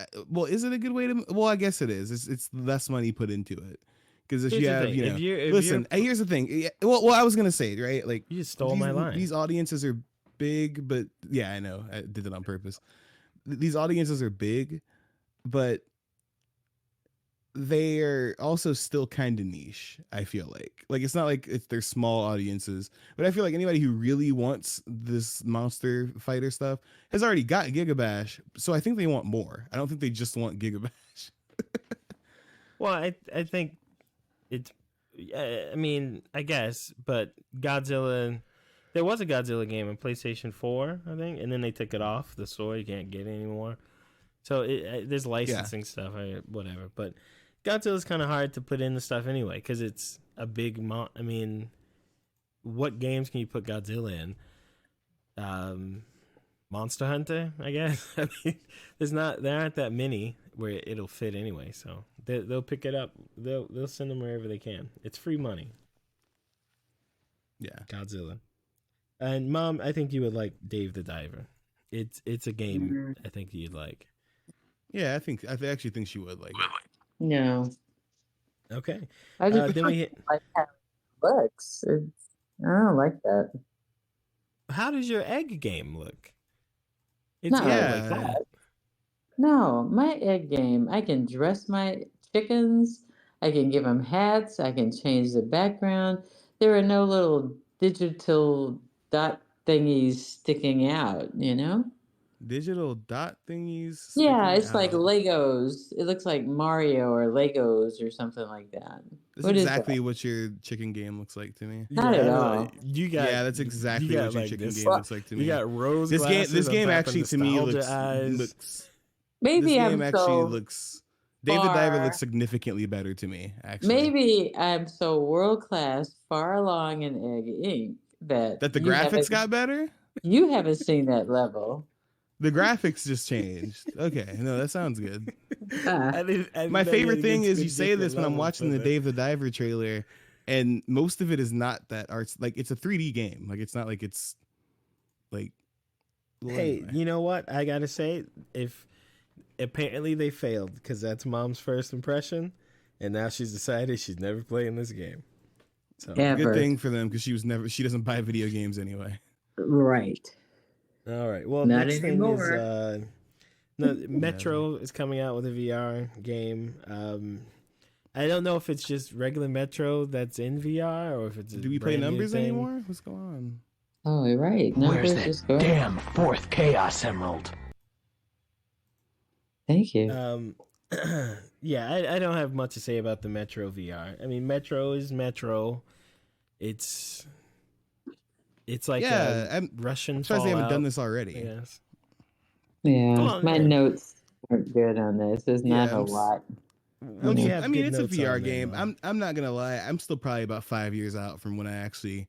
is it a good way to? Well, I guess it is. It's less money put into it because if you have, listen. Here's the thing. Yeah, well, I was gonna say, right? Like, you just stole my line. These audiences are big, but yeah, I know I did it on purpose. These audiences are big, but they are also still kind of niche. I feel like it's not like they're small audiences, but I feel like anybody who really wants this monster fighter stuff has already got Gigabash, so I think they want more. I don't think they just want Gigabash. Well, I think it's, I mean, I guess, but Godzilla, there was a Godzilla game on PlayStation 4, I think, and then they took it off the store. You can't get it anymore. So there's licensing stuff, whatever, but Godzilla's kind of hard to put in the stuff anyway because it's a big I mean, what games can you put Godzilla in? Monster Hunter, I guess. I mean, there aren't that many where it'll fit anyway. So they'll pick it up. They'll send them wherever they can. It's free money. Yeah, Godzilla. And Mom, I think you would like Dave the Diver. It's a game I think you'd like. Yeah, I actually think she would like it. No. Okay. I just then we like how it looks. I don't like that. How does your egg game look? It's No, not yeah. like that. No, my egg game, I can dress my chickens. I can give them hats. I can change the background. There are no little digital dot thingies sticking out, Digital dot thingies. Yeah, sticking it's like out. Legos. It looks like Mario or Legos or something like that. That's What is exactly that? what your chicken game looks like to me. Not at all. You got That's exactly you got what your like chicken this- game looks like to me. You got rose This glasses game on top actually of to me nostalgia eyes. looks. Maybe This I'm game actually so looks. Dave the Diver far. looks significantly better to me. Actually, Maybe I'm so world class, far along in Egg Inc. that that the you graphics haven't, got better. you haven't seen that level. The graphics just changed. Okay, no, that sounds good. Ah, My favorite thing is you say this when I'm watching the Dave the Diver trailer, and most of it is not that arts. Like, it's a 3D game. Like, it's not like it's like. Well, Hey, anyway. you know what? I gotta say, if apparently they failed because that's Mom's first impression, and now she's decided she's never playing this game. So Ever. Good thing for them because she doesn't buy video games anyway. Right. all right. Well, Not next anymore. thing is no, Metro is coming out with a VR game. I don't know if it's just regular Metro that's in VR or if it's a Do we play brand new numbers thing. anymore? What's going on? Oh, you're right. Where's Numbers is that good. damn fourth Chaos Emerald? Thank you. Yeah, I don't have much to say about the Metro VR. I mean, Metro is Metro. It's like I'm Russian I'm surprised they haven't Fallout, done this I already. guess. Yeah, Well, my yeah. notes aren't good on this. There's not Yeah, a I'm s- lot. What do you have I mean, good it's a notes VR on there, game. Mo? I'm not gonna lie. I'm still probably about 5 years out from when I actually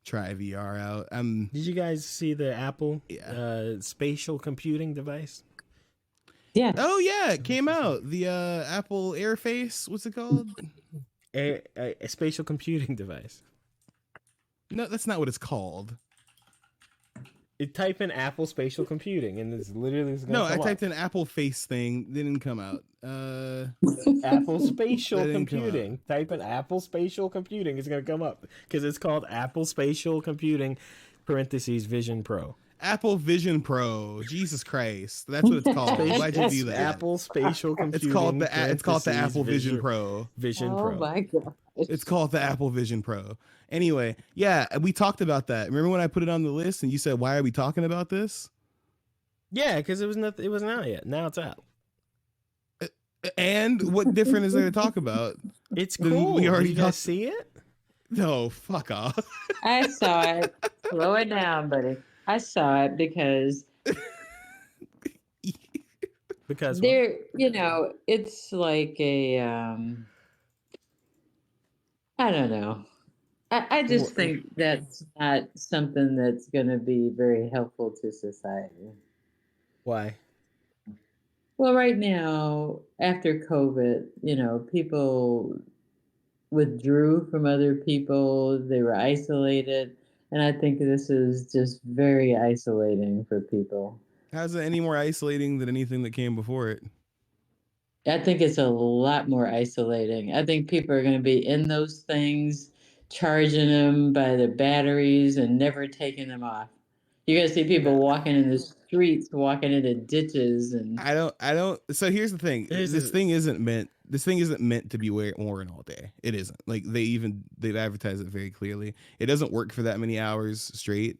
try VR out. Did you guys see the Apple Yeah. spatial computing device? Yeah. Oh yeah, it came out. The Apple Airface. What's it called? A spatial computing device. No, that's not what it's called. You type in Apple spatial computing, and it's literally No, I typed in Apple Face thing. Didn't come out. Apple spatial That didn't come computing. Type in Apple spatial computing. It's gonna come up because it's called Apple spatial computing (parentheses Vision Pro). Apple Vision Pro. Jesus Christ, that's what it's called. Why'd you do that? Apple spatial computing. It's called the parentheses Apple Vision Pro. Vision Oh Pro. my god. It's called the Apple Vision Pro. Anyway, yeah, we talked about that. Remember when I put it on the list and you said, "Why are we talking about this?" Yeah, because it wasn't out yet. Now it's out. And what different is there to talk about? It's Then cool. we already Did you guys talked- see it? No, fuck off. I saw it. Slow it down, buddy. I saw it because Because what? there, it's like a I don't know. I just think that's not something that's going to be very helpful to society. Why? Well, right now, after COVID, people withdrew from other people. They were isolated. And I think this is just very isolating for people. How's it any more isolating than anything that came before it? I think it's a lot more isolating. I think people are going to be in those things, charging them by the batteries and never taking them off. You're going to see people walking in the streets, walking into ditches, and I don't. So here's the thing. This thing isn't meant to be worn all day. It isn't. Like they've advertised it very clearly. It doesn't work for that many hours straight.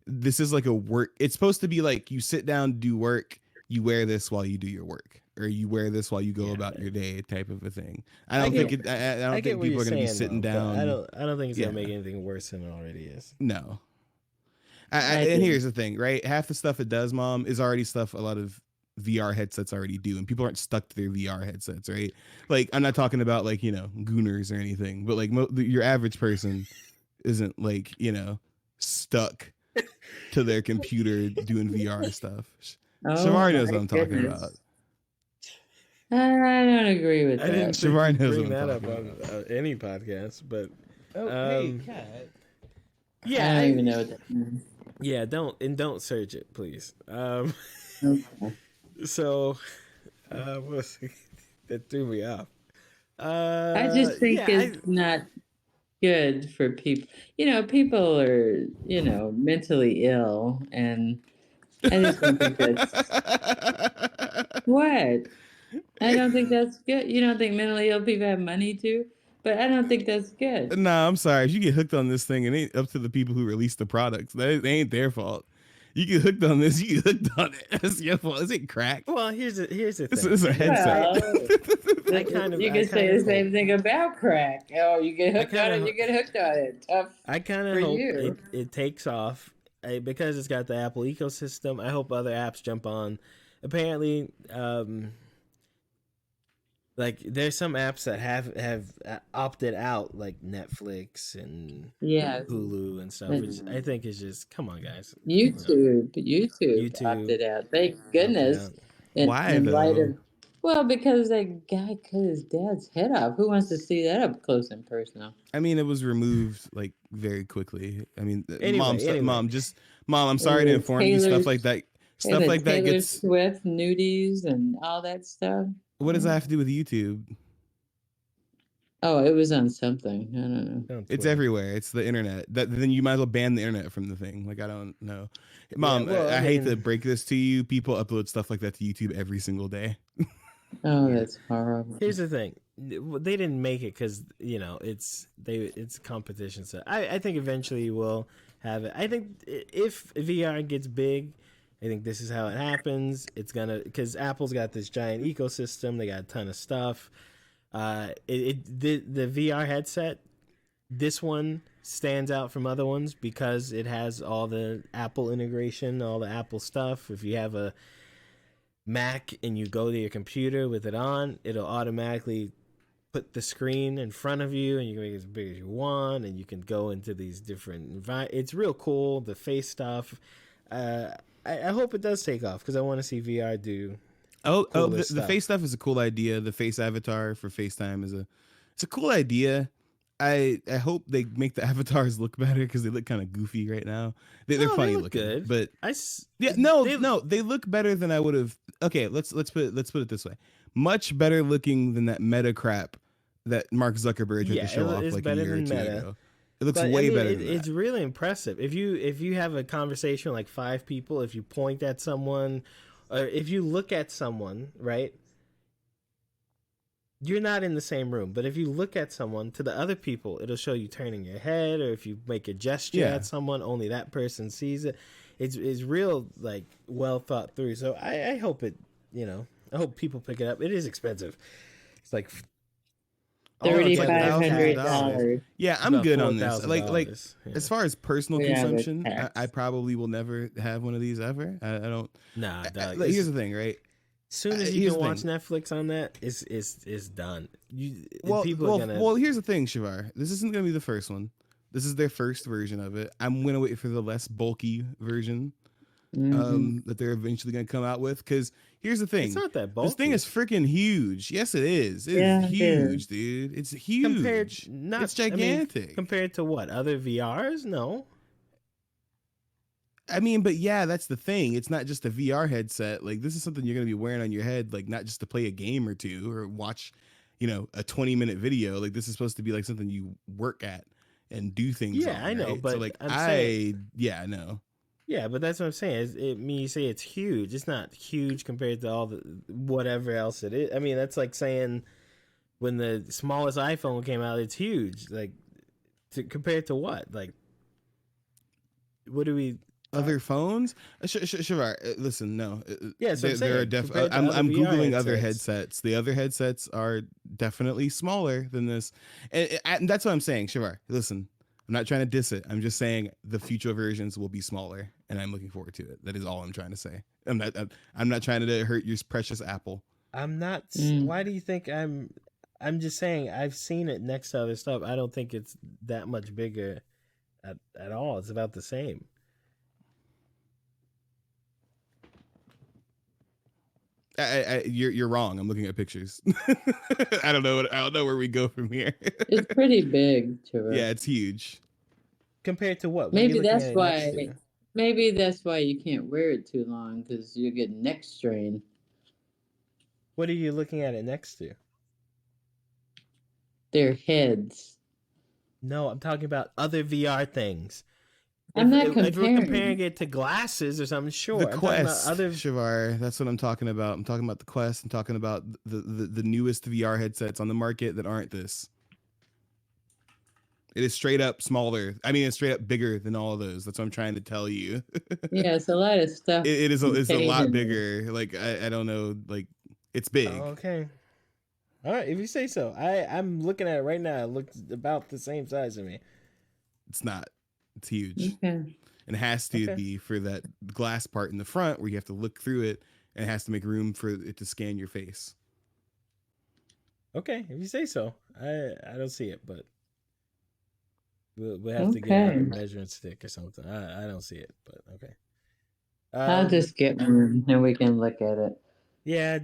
This is like a work. It's supposed to be like you sit down, do work, you wear this while you do your work, or you wear this while you go about your day, type of a thing. I don't think people are going to be sitting down. I don't think it's going to make anything worse than it already is. No. And here's the thing, right? Half the stuff it does, Mom, is already stuff a lot of VR headsets already do, and people aren't stuck to their VR headsets, right? Like, I'm not talking about like, gooners or anything, but like your average person isn't like, stuck to their computer doing VR stuff. Chevar knows what I'm talking about. I don't agree with I that. didn't Chevar knows bring what I'm that up talking on any podcast, but hey, cat. yeah, I don't even know what that means. Yeah, don't search it, please. Okay. So, that threw me off. I just think it's not good for people. People are, mentally ill, and I just don't think that's what. I don't think that's good. You don't think mentally ill people have money too? But I don't think that's good. Nah, I'm sorry. If you get hooked on this thing, it ain't up to the people who release the products. They ain't their fault. You get hooked on this, you get hooked on it. That's your fault. Is it crack? Well, here's the thing. This is a headset. You can say the same thing about crack. Oh, you get hooked on it, you get hooked on it. Tough. I kind of hope it takes off because it's got the Apple ecosystem. I hope other apps jump on. Apparently, like there's some apps that have opted out, like Netflix and Hulu and stuff. Which I think is just come on, guys. YouTube opted out. Thank goodness. Why in light though? of, well, because that guy cut his dad's head off. Who wants to see that up close and personal? I mean, it was removed like very quickly. I mean, Mom, I'm sorry to inform you, stuff like that. Stuff like that Taylor gets Swift nudies and all that stuff. What does that have to do with YouTube? Oh, it was on something. I don't know. On It's Twitter. everywhere. It's the internet. Then you might as well ban the internet from the thing. Like, I don't know. Mom, well, I I hate to mean- break this to you. People upload stuff like that to YouTube every single day. Oh, that's horrible. Here's the thing: they didn't make it because it's competition. So I think eventually we'll have it. I think if VR gets big, I think this is how it happens. It's gonna because Apple's got this giant ecosystem. They got a ton of stuff. The VR headset, this one stands out from other ones because it has all the Apple integration, all the Apple stuff. If you have a Mac and you go to your computer with it on, it'll automatically put the screen in front of you and you can make it as big as you want, and you can go into these different it's real cool, the face stuff. I hope it does take off because I want to see VR do The face stuff is a cool idea. The face avatar for FaceTime it's a cool idea. I hope they make the avatars look better because they look kind of goofy right now. They're funny look looking, good. but They look better than I would have. Okay, let's put it this way: much better looking than that Meta crap that Mark Zuckerberg tried to show off it's like a better year or than two Meta. ago. It looks But, way I mean, better. Than it's that. really impressive. If you have a conversation with like 5 people, if you point at someone, or if you look at someone, right? You're not in the same room, but if you look at someone, to the other people, it'll show you turning your head, or if you make a gesture at someone, only that person sees it. It's real, like, well thought through. So I hope it, I hope people pick it up. It is expensive. It's like $3,500. Yeah, I'm about good on this. $4,000. Yeah. As far as personal Yeah, with consumption, tax. I probably will never have one of these ever. I don't. Nah, dog. Here's the thing, right? Soon as you here's can the watch thing. Netflix on that, it's done. Well, People are gonna. well, here's the thing, Chevar. This isn't gonna be the first one. This is their first version of it. I'm gonna wait for the less bulky version that they're eventually gonna come out with. Because here's the thing: It's not that bulky. this thing is freaking huge. Yes, it is. It's huge, dude. It's huge. It's gigantic. Compared to what other VRs? No. I mean, but yeah, that's the thing. It's not just a VR headset. Like, this is something you're going to be wearing on your head, like, not just to play a game or two or watch, a 20-minute video. Like, this is supposed to be like something you work at and do things. Yeah, on, I know, right? but so, like, I know. Yeah, but that's what I'm saying. You say it's huge. It's not huge compared to all the whatever else it is. I mean, that's like saying when the smallest iPhone came out, it's huge. Like, compared to what? Like, what do we? Other phones? Chevar, listen, no. Yeah, so there are compared to I'm other VR Googling other headsets. headsets. The other headsets are definitely smaller than this. And that's what I'm saying, Chevar. Listen, I'm not trying to diss it. I'm just saying the future versions will be smaller, and I'm looking forward to it. That is all I'm trying to say. I'm not trying to hurt your precious Apple. I'm not. Why do you think I'm just saying I've seen it next to other stuff. I don't think it's that much bigger at all. It's about the same. You're wrong. I'm looking at pictures. I don't know where we go from here. It's pretty big, Chevar. Yeah, it's huge. Compared to what? Maybe that's why. Maybe that's why you can't wear it too long, because you get neck strain. What are you looking at it next to? Their heads. No, I'm talking about other VR things. I'm not If we're comparing. comparing it to glasses or something, sure. The I'm Quest, talking about Chevar. That's what I'm talking about. I'm talking about the Quest. I'm talking about the newest VR headsets on the market that aren't this. It is straight up smaller. I mean, it's straight up bigger than all of those. That's what I'm trying to tell you. Yeah, it's a lot of stuff. It's a lot contained in bigger. Like, I don't know. Like, it's big. Okay. All right, if you say so. I'm looking at it right now. It looks about the same size to me. It's not. It's huge. Okay. And it has to be for that glass part in the front where you have to look through it, and it has to make room for it to scan your face. Okay, if you say so. I don't see it, but we'll have to get out a measuring stick or something. I don't see it, but okay. I'll just get one and we can look at it. Yeah,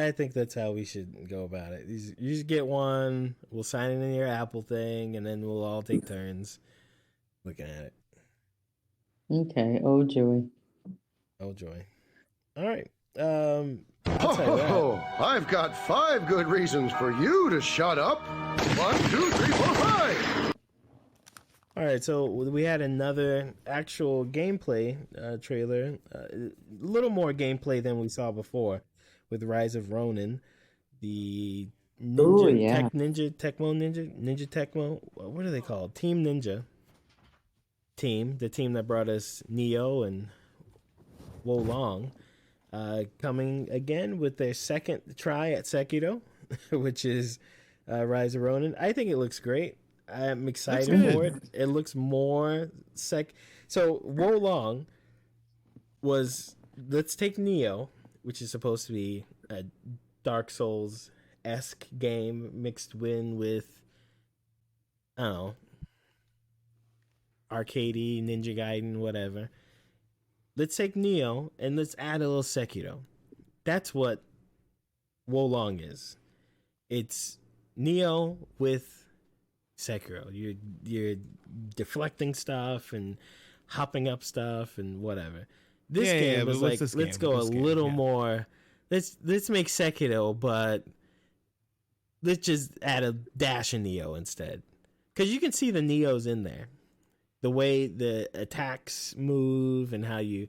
I think that's how we should go about it. You just get one, we'll sign it in your Apple thing, and then we'll all take turns looking at it. Okay. Oh, joy. Oh, joy. All right. I'll tell you that. Oh, I've got 5 good reasons for you to shut up. 1, 2, 3, 4, 5. All right, so we had another actual gameplay trailer, a little more gameplay than we saw before with Rise of Ronin, the Ninja Ninja Tecmo. What are they called? Team Ninja. The team that brought us Neo and Wo Long, coming again with their second try at Sekiro, which is Rise of Ronin. I think it looks great. I'm excited for it. It looks more So Wo Long was, let's take Neo, which is supposed to be a Dark Souls-esque game mixed in with, I don't know, arcadey, Ninja Gaiden, whatever. Let's take Neo and let's add a little Sekiro. That's what Wo Long is. It's Neo with Sekiro. You're deflecting stuff and hopping up stuff and whatever. This game was like, let's go a little more. Let's make Sekiro, but let's just add a dash of Neo instead. Because you can see the Neos in there. The way the attacks move and how you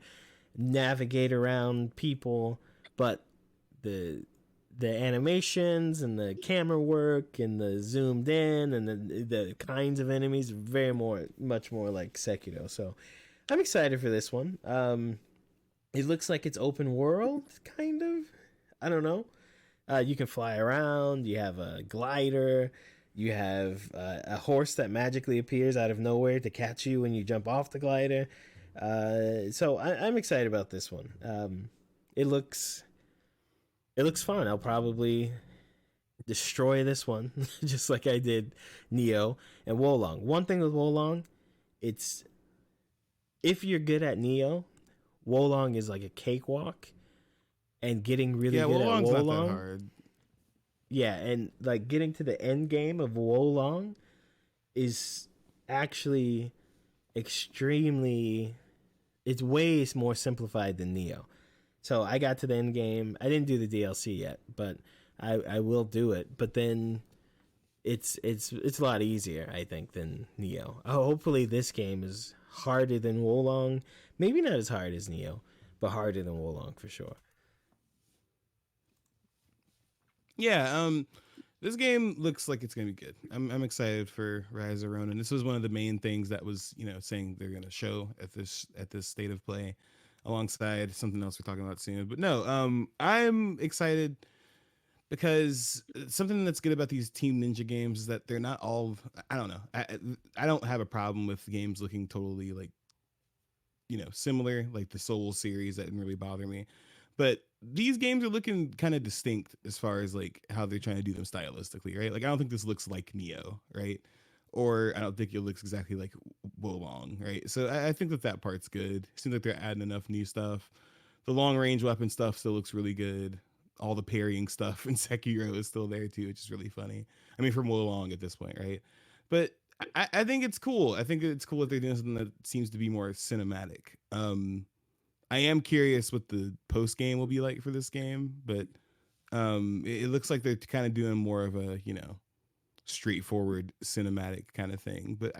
navigate around people, but the animations and the camera work and the zoomed in and the kinds of enemies much more like Sekiro. So I'm excited for this one. It looks like it's open world, kind of. I don't know. You can fly around. You have a glider. You have a horse that magically appears out of nowhere to catch you when you jump off the glider. So I'm excited about this one. It looks fun. I'll probably destroy this one just like I did Neo and Wo Long. One thing with Wo Long, it's if you're good at Neo, Wo Long is like a cakewalk, and getting really good at Wo Long. Not that hard. Yeah, and like getting to the end game of Wo Long is actually it's way more simplified than Neo. So I got to the end game. I didn't do the DLC yet, but I will do it. But then it's a lot easier, I think, than Neo. Hopefully this game is harder than Wo Long. Maybe not as hard as Neo, but harder than Wo Long for sure. Yeah, this game looks like it's gonna be good. I'm excited for Rise of Ronin. This was one of the main things that was, saying they're gonna show at this state of play, alongside something else we're talking about soon. But no, I'm excited because something that's good about these Team Ninja games is that they're not all. I don't know. I don't have a problem with games looking totally like, similar, like the Soul series. That didn't really bother me. But these games are looking kind of distinct as far as like how they're trying to do them stylistically, right? Like I don't think this looks like Neo, right? Or I don't think it looks exactly like Wo Long, right? So I think that part's good. Seems like they're adding enough new stuff. The long range weapon stuff still looks really good. All the parrying stuff in Sekiro is still there too, which is really funny. I mean, from Wo Long at this point, right? But I think it's cool. I think it's cool that they're doing something that seems to be more cinematic. I am curious what the post game will be like for this game, but it looks like they're kind of doing more of a straightforward cinematic kind of thing. But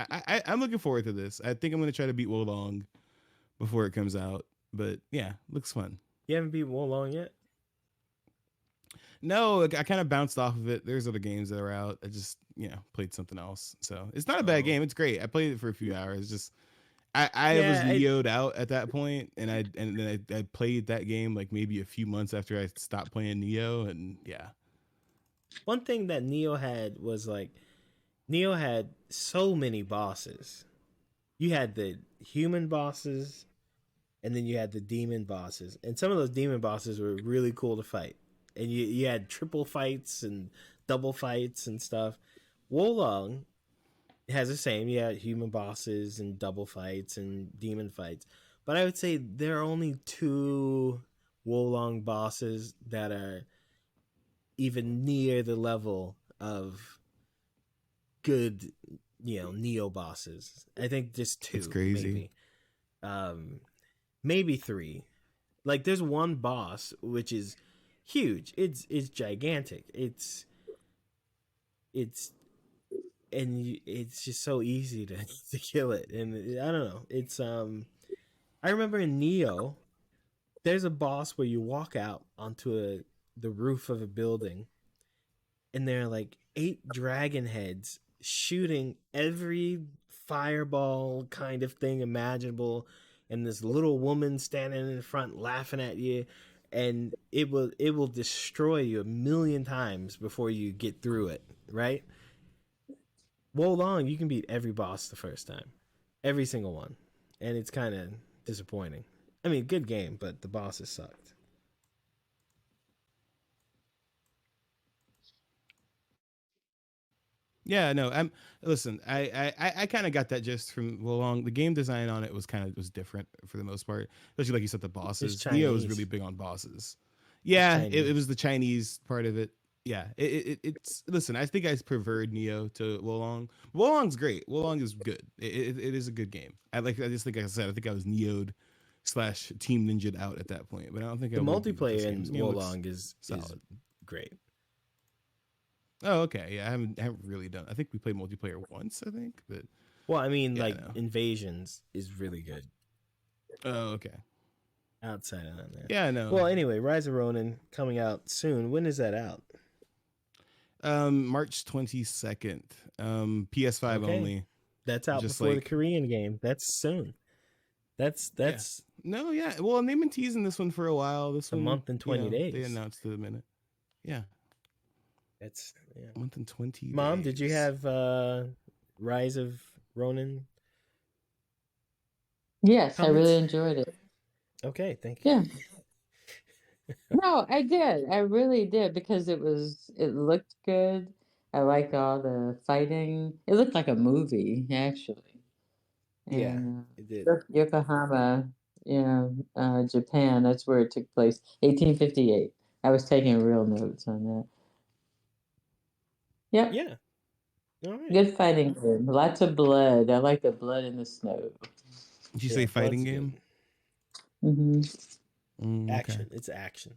I'm looking forward to this. I think I'm going to try to beat Wo Long before it comes out. But yeah, looks fun. You haven't beat Wo Long yet? No, I kind of bounced off of it. There's other games that are out. I just played something else. So it's not a bad game. It's great. I played it for a few hours. Just I was Neo'd out at that point, and then I played that game like maybe a few months after I stopped playing Neo, and yeah. One thing that Neo had was like, Neo had so many bosses. You had the human bosses, and then you had the demon bosses, and some of those demon bosses were really cool to fight. And you had triple fights and double fights and stuff. Wo Long has the same. You had human bosses and double fights and demon fights. But I would say there are only 2 Wo Long bosses that are even near the level of good, Neo bosses. I think just 2. It's crazy. Maybe 3. Like there's one boss which is huge. It's gigantic. It's just so easy to to kill it. And I don't know. It's I remember in Neo, there's a boss where you walk out onto the roof of a building, and there are like 8 dragon heads shooting every fireball kind of thing imaginable, and this little woman standing in front laughing at you, and it will destroy you a million times before you get through it, right? Wolong, you can beat every boss the first time, every single one, and it's kind of disappointing. I mean, good game, but the bosses sucked. Yeah, no, listen, I kind of got that just from Wolong. The game design on it was different for the most part, especially like you said, the bosses. Neo was really big on bosses. Yeah, it was the Chinese part of it. Yeah, it's listen. I think I preferred Neo to Wolong. Wolong's great. Wolong is good. It is a good game. I just think, like I said, I think I was Neo'd / Team Ninja'd out at that point, but I don't think the multiplayer in Wolong is great. Oh, okay. Yeah, I haven't really done. I think we played multiplayer once. I think, but well, I mean, like Invasions is really good. Oh, okay. Outside of that, yeah, no. Well, anyway, Rise of Ronin coming out soon. When is that out? March 22nd. PS5 only. That's out before the Korean game. That's soon. That's no, yeah. Well, and they've been teasing this one for a while. This one, a month and 20 days. They announced it a minute. Yeah. That's a month and 20 Mom, days. did you have Rise of Ronin? Yes, comments? I really enjoyed it. Okay, thank you. Yeah. No, I did. I really did, because it looked good. I liked all the fighting. It looked like a movie, actually. And, it did. Yokohama, Japan, that's where it took place. 1858. I was taking real notes on that. Yep. Yeah. All right. Good fighting game. Lots of blood. I like the blood in the snow. Did you say fighting game? Mm-hmm. Action. Okay. It's action.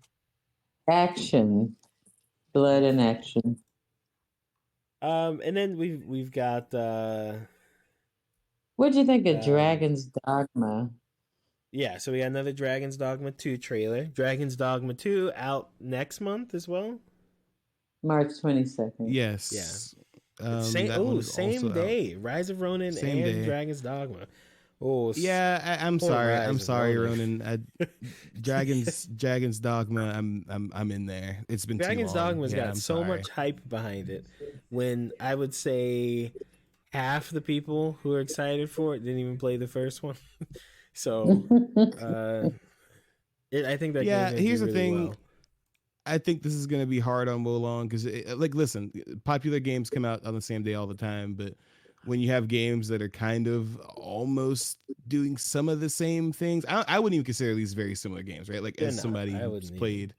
Action. Blood and action. And then we've got what'd you think of Dragon's Dogma? Yeah, so we got another Dragon's Dogma 2 trailer. Dragon's Dogma 2 out next month as well. March 22nd. Yes. Yeah. Same day. Out. Rise of Ronin and day. Dragon's Dogma. Oh, yeah. I'm sorry. I'm sorry, Ronin. Dragon's Dogma. I'm in there. It's been Dragon's too long. Dogma's got so much hype behind it. When I would say half the people who are excited for it didn't even play the first one. So, I think that. Yeah. Here's the thing. Well. I think this is going to be hard on Wolong because, listen, popular games come out on the same day all the time, but when you have games that are kind of almost doing some of the same things, I wouldn't even consider these very similar games, right? Like, as somebody who's played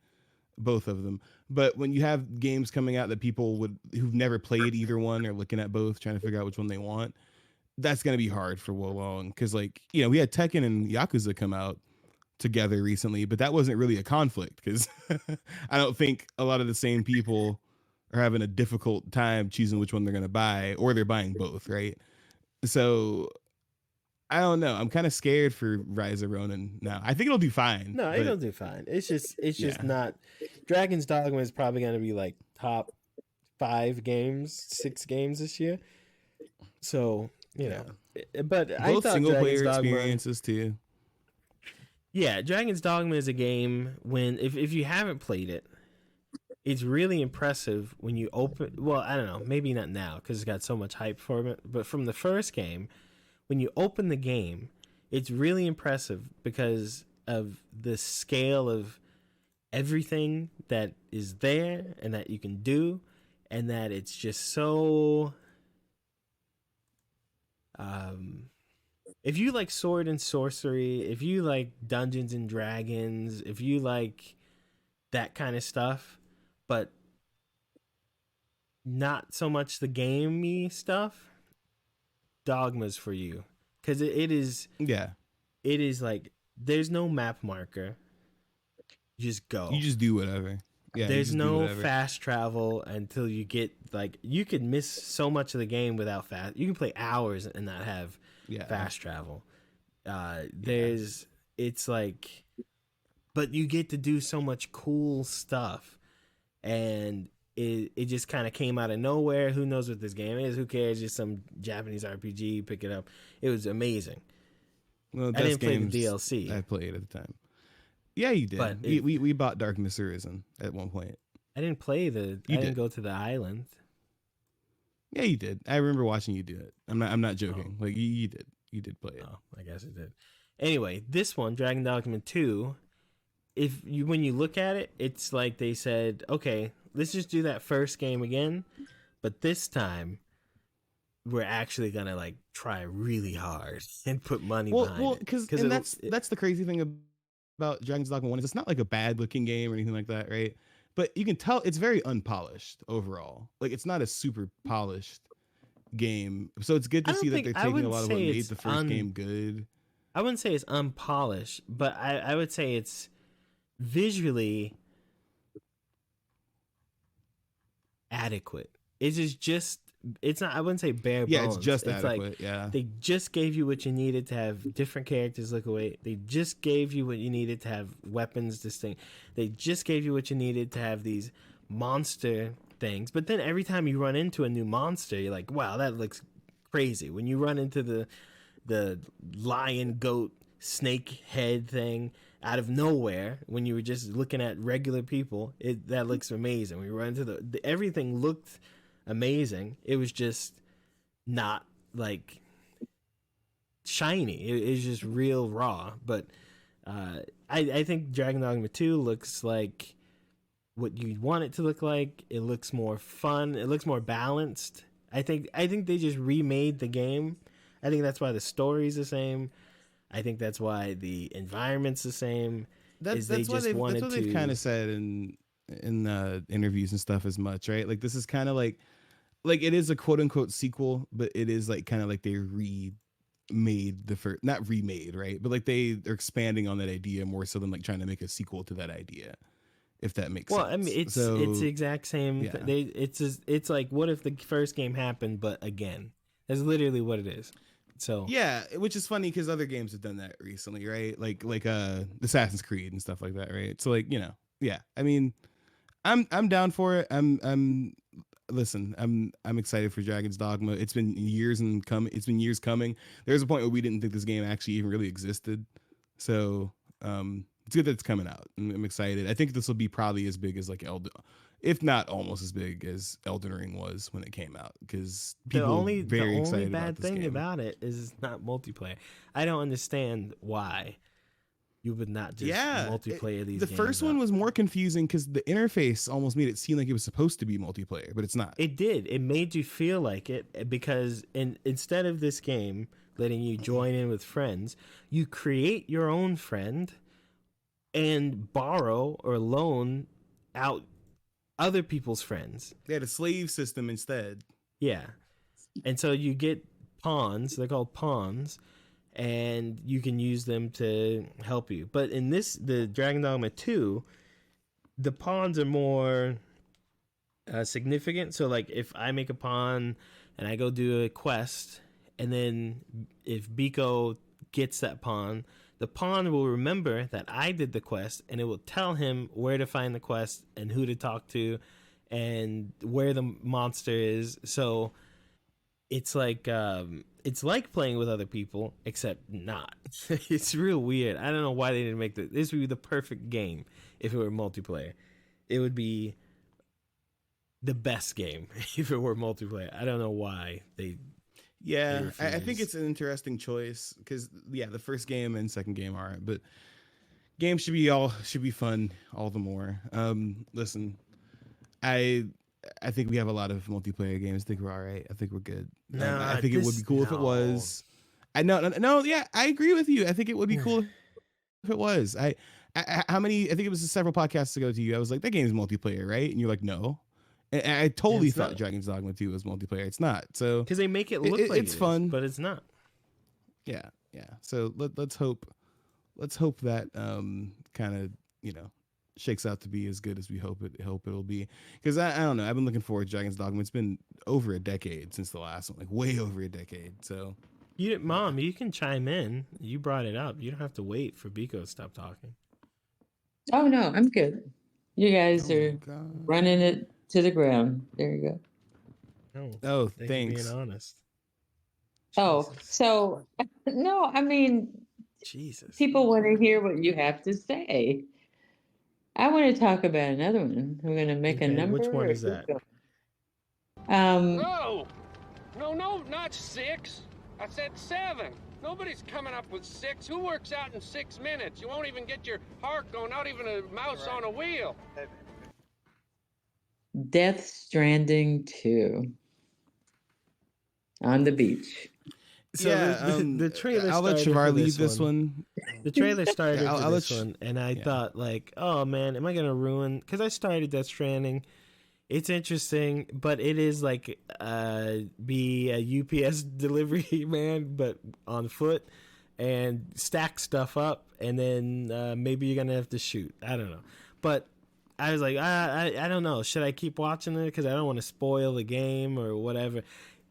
both of them, but when you have games coming out that people who've never played either one are looking at both, trying to figure out which one they want, that's going to be hard for Wolong because, we had Tekken and Yakuza come out together recently, but that wasn't really a conflict because I don't think a lot of the same people are having a difficult time choosing which one they're going to buy, or they're buying both, right? So I don't know. I'm kind of scared for Rise of Ronin now. I think it'll do fine. No, it'll do fine. It's just not. Dragon's Dogma is probably going to be like top 5 games, 6 games this year. So, but both I thought single player experiences too. Yeah, Dragon's Dogma is a game if you haven't played it, it's really impressive when you open. Well, I don't know, maybe not now because it's got so much hype for it. But from the first game, when you open the game, it's really impressive because of the scale of everything that is there and that you can do, and that it's just so. If you like sword and sorcery, if you like Dungeons and Dragons, if you like that kind of stuff, but not so much the gamey stuff, Dogma's for you. Because it is like, there's no map marker. You just go. You just do whatever. Yeah, you There's just do no whatever. fast travel until you get like you could miss so much of the game without fast. You can play hours and not have fast travel. There's it's like, but you get to do so much cool stuff, and it just kind of came out of nowhere. Who knows what this game is? Who cares? Just some Japanese RPG. Pick it up. It was amazing. Well, I didn't play the DLC. I played at the time. Yeah, you did. But we bought Darkness Arisen at one point. I didn't play the. I didn't did. go to the island. Yeah, you did. I remember watching you do it. I'm not joking. Like you did. You did play it. Oh, I guess it did. Anyway, this one, Dragon Dogma 2, when you look at it, it's like they said, okay, let's just do that first game again, but this time we're actually gonna like try really hard and put money behind it. Because that's the crazy thing about Dragon's Dogma 1 is it's not like a bad looking game or anything like that, right? But you can tell it's very unpolished overall. Like it's not a super polished game. So it's good to see that they're taking a lot of what made the first game good. I wouldn't say it's unpolished, but I would say it's visually adequate. It's not, I wouldn't say bare bones. Yeah, it's just it's adequate. Like, they just gave you what you needed to have different characters look away. They just gave you what you needed to have weapons distinct. They just gave you what you needed to have these monster things. But then every time you run into a new monster, you're like, wow, that looks crazy. When you run into the lion, goat, snake head thing out of nowhere, when you were just looking at regular people, that looks amazing. When you run into everything looked amazing. It was just not like shiny. It was just real raw. But I think Dragon Dogma 2 looks like what you want it to look like. It looks more fun. It looks more balanced. I think they just remade the game. I think that's why the story's the same. I think that's why the environment's the same. That's what they've kind of said in interviews and stuff as much, right? Like this is kind of like it is a quote unquote sequel, but it is like kind of like they remade the first, not remade, right? But like they're expanding on that idea more so than like trying to make a sequel to that idea, if that makes sense. Well, I mean, it's the exact same. Yeah. It's like, what if the first game happened, but again? That's literally what it is. So yeah, which is funny because other games have done that recently, right? Like Assassin's Creed and stuff like that, right? So like, yeah. I mean, I'm down for it. I'm excited for Dragon's Dogma. It's been years coming. There's a point where we didn't think this game actually even really existed. So it's good that it's coming out. I'm excited. I think this will be probably as big as like if not almost as big as Elden Ring was when it came out, because people are very excited about this game. The only bad thing about it is it's not multiplayer. I don't understand why you would not just multiplayer these games. The first one was more confusing because the interface almost made it seem like it was supposed to be multiplayer, but it's not. It did. It made you feel like it because instead of this game letting you join in with friends, you create your own friend and borrow or loan out other people's friends. They had a slave system instead. Yeah. And so you get pawns, they're called pawns, and you can use them to help you. But in the Dragon Dogma 2, the pawns are more significant. So like if I make a pawn and I go do a quest, and then if Biko gets that pawn, the pawn will remember that I did the quest, and it will tell him where to find the quest and who to talk to and where the monster is. So it's like playing with other people, except not. It's real weird. I don't know why they didn't make this would be the perfect game if it were multiplayer. It would be the best game if it were multiplayer. I don't know why they. Yeah, I think it's an interesting choice because the first game and second game aren't, but games should be fun all the more. Listen, I think we have a lot of multiplayer games. I think we're all right. I think we're good. I think it would be cool if it was. No, yeah, I agree with you. I think it would be cool if it was. I think it was several podcasts ago to you. I was like, that game's multiplayer, right? And you're like, no. And I totally thought Dragon's Dogma 2 was multiplayer. It's not. So because they make it look like it's fun, but it's not. Yeah. So let's hope that kind of shakes out to be as good as we hope it'll be. Because I don't know, I've been looking forward to Dragon's Dogma. It's been over a decade since the last one, like way over a decade. So, Mom, you can chime in. You brought it up. You don't have to wait for Biko to stop talking. Oh no, I'm good. You guys Oh my are God. running it to the ground. There you go. Oh, thanks for thanks. being honest. Oh, Jesus. so no, I mean, Jesus. people want to hear what you have to say. I want to talk about another one. We're going to make a Okay, number. which one or is that? keep going? No, not 6. I said 7. Nobody's coming up with 6. Who works out in 6 minutes? You won't even get your heart going, not even a mouse on a wheel. Death Stranding 2 on the beach. So yeah, the trailer. I'll let started for Chevar lead this one. The trailer started Yeah, for I'll this let one, and I thought, like, oh man, am I gonna ruin? Because I started Death Stranding. It's interesting, but it is like be a UPS delivery man, but on foot, and stack stuff up, and then maybe you're gonna have to shoot. I don't know, but I was like, I don't know. Should I keep watching it because I don't want to spoil the game or whatever?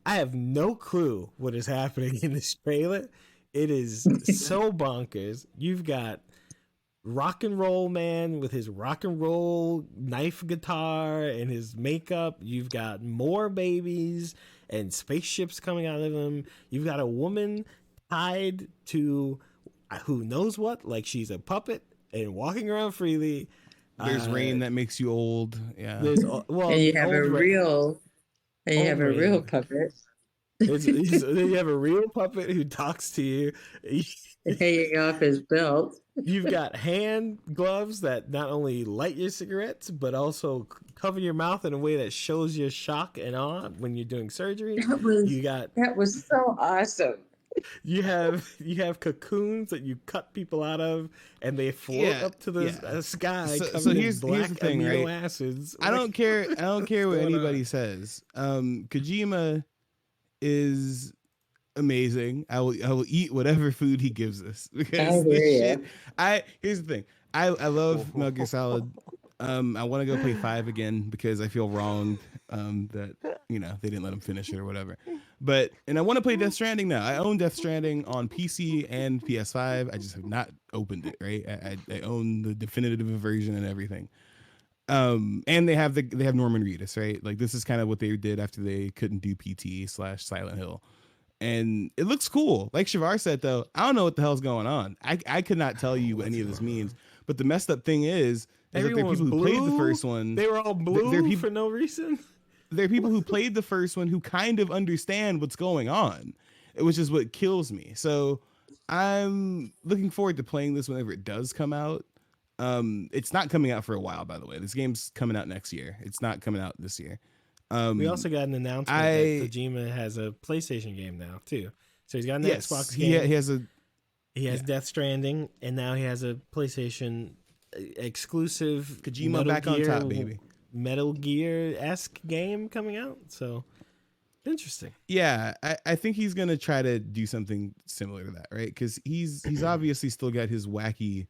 I have no clue what is happening in this trailer. It is so bonkers. You've got rock and roll man with his rock and roll knife guitar and his makeup. You've got more babies and spaceships coming out of him. You've got a woman tied to who knows what, like she's a puppet and walking around freely. There's rain that makes you old. Yeah. There's And you have a real puppet then you have a real puppet who talks to you. hanging off his belt. You've got hand gloves that not only light your cigarettes, but also cover your mouth in a way that shows your shock and awe when you're doing surgery. That was so awesome. You have cocoons that you cut people out of, and they float up to the sky. So here's the thing, amino right? acids. I don't care what anybody on? says. Kojima is amazing. I will eat whatever food he gives us because here's the thing. I love Metal Gear Solid. I want to go play 5 again because I feel wronged that they didn't let him finish it or whatever. And I want to play Death Stranding now. I own Death Stranding on PC and PS5. I just have not opened it. Right, I own the definitive version and everything. And they have Norman Reedus, right? Like this is kind of what they did after they couldn't do PT/Silent Hill. And it looks cool. Like Chevar said, though, I don't know what the hell's going on. I could not tell you what any of this means. But the messed up thing is that there are people who played the first one. They were all blue for no reason. There are people who played the first one who kind of understand what's going on, which is what kills me. So I'm looking forward to playing this whenever it does come out. It's not coming out for a while, by the way. This game's coming out next year. It's not coming out this year. We also got an announcement that Kojima has a PlayStation game now too. So he's got an Xbox game. He has Death Stranding, and now he has a PlayStation exclusive Kojima back on top, baby. Metal Gear-esque game coming out. So interesting. Yeah, I think he's gonna try to do something similar to that, right? Because he's obviously still got his wacky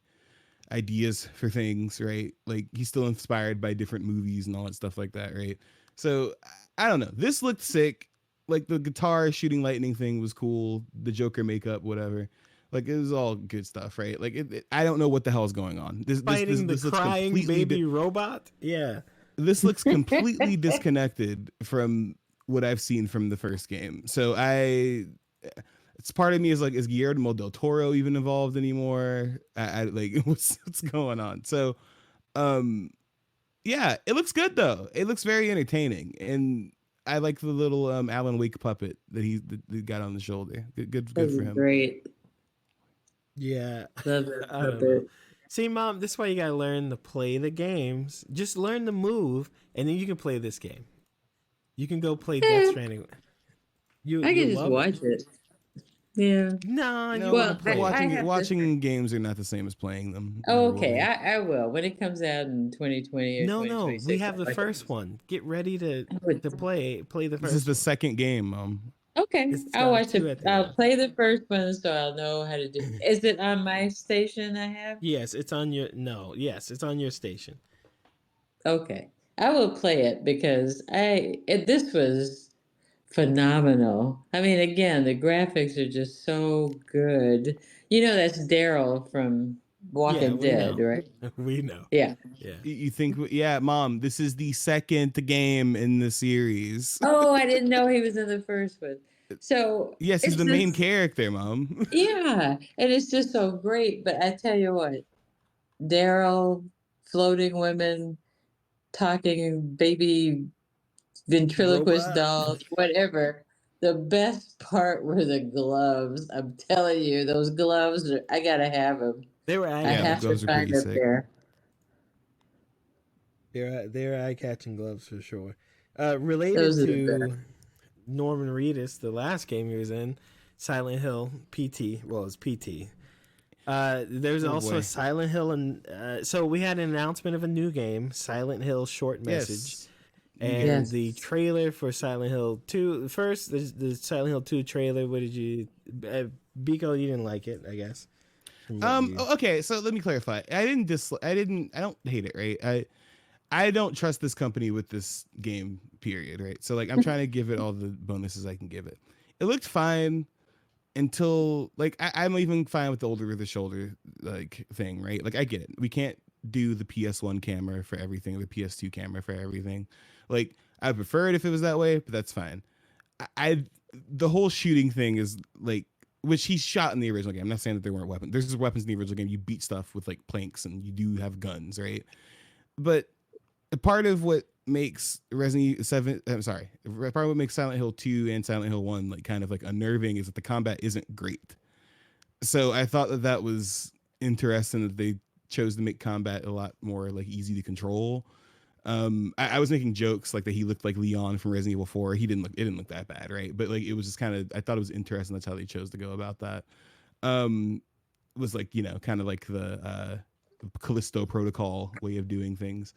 ideas for things, right? Like he's still inspired by different movies and all that stuff like that, right? So I don't know. This looked sick. Like the guitar shooting lightning thing was cool. The Joker makeup, whatever. Like it was all good stuff, right? Like I don't know what the hell is going on. This the crying baby robot. Yeah, this looks completely disconnected from what I've seen from the first game. So it's part of me is like, is Guillermo del Toro even involved anymore? I like what's going on? So, yeah, it looks good though. It looks very entertaining, and I like the little Alan Wake puppet that he got on the shoulder. Good for him. Great. Yeah. Love it. See, Mom, this is why you gotta learn to play the games. Just learn the move, and then you can play this game. You can go play Death Stranding. I can just watch it. Yeah. No. Watching games are not the same as playing them. Oh, okay. I will when it comes out in 2020 or No. We have the first one. Get ready to play the first. This is the second game, Mom. Okay, It's I'll watch two it. at the I'll end. play the first one so I'll know how to do. Is it on my station? I have. Yes, it's on your Yes, it's on your station. Okay, I will play it because this was phenomenal. I mean, again, the graphics are just so good. That's Daryl from Yeah, Walking we Dead, know. right? We know. Yeah. Yeah. You think, yeah, Mom, this is the second game in the series. Oh, I didn't know he was in the first one. So Yes, he's it's the main just, character, Mom. yeah, and it's just so great. But I tell you what, Daryl, floating women, talking baby ventriloquist Robot. dolls, whatever. The best part were the gloves. I'm telling you, those gloves I gotta have them. They were I Yeah, the eye-catching. have to gloves are find pretty them sick. there. They're eye-catching gloves for sure. Related Those are the to best. Norman Reedus, the last game he was in, Silent Hill PT. Well, it's PT. There's Oh, also boy. a Silent Hill, and so we had an announcement of a new game, Silent Hill Short Message, Yes. and Yes. the trailer for Silent Hill 2. First, the Silent Hill 2 trailer. What did you, Biko? You didn't like it, I guess. from what you- Okay, so let me clarify. I don't hate it, right? I don't trust this company with this game, period, right? So like I'm trying to give it all the bonuses I can give it. It looked fine until like I'm even fine with the over the shoulder like thing, right? Like I get it. We can't do the PS1 camera for everything, or the PS2 camera for everything. Like I would prefer it if it was that way, but that's fine. I the whole shooting thing is like, which he shot in the original game. I'm not saying that there weren't weapons. There's weapons in the original game. You beat stuff with like planks, and you do have guns, right? But part of what makes Resident Evil 7, part of what makes Silent Hill 2 and Silent Hill 1 like kind of like unnerving is that the combat isn't great. So I thought that was interesting that they chose to make combat a lot more like easy to control. I was making jokes like that he looked like Leon from Resident Evil 4. It didn't look that bad, right? But like it was just kind of, I thought it was interesting that's how they chose to go about that. It was like, kind of like the Callisto Protocol way of doing things.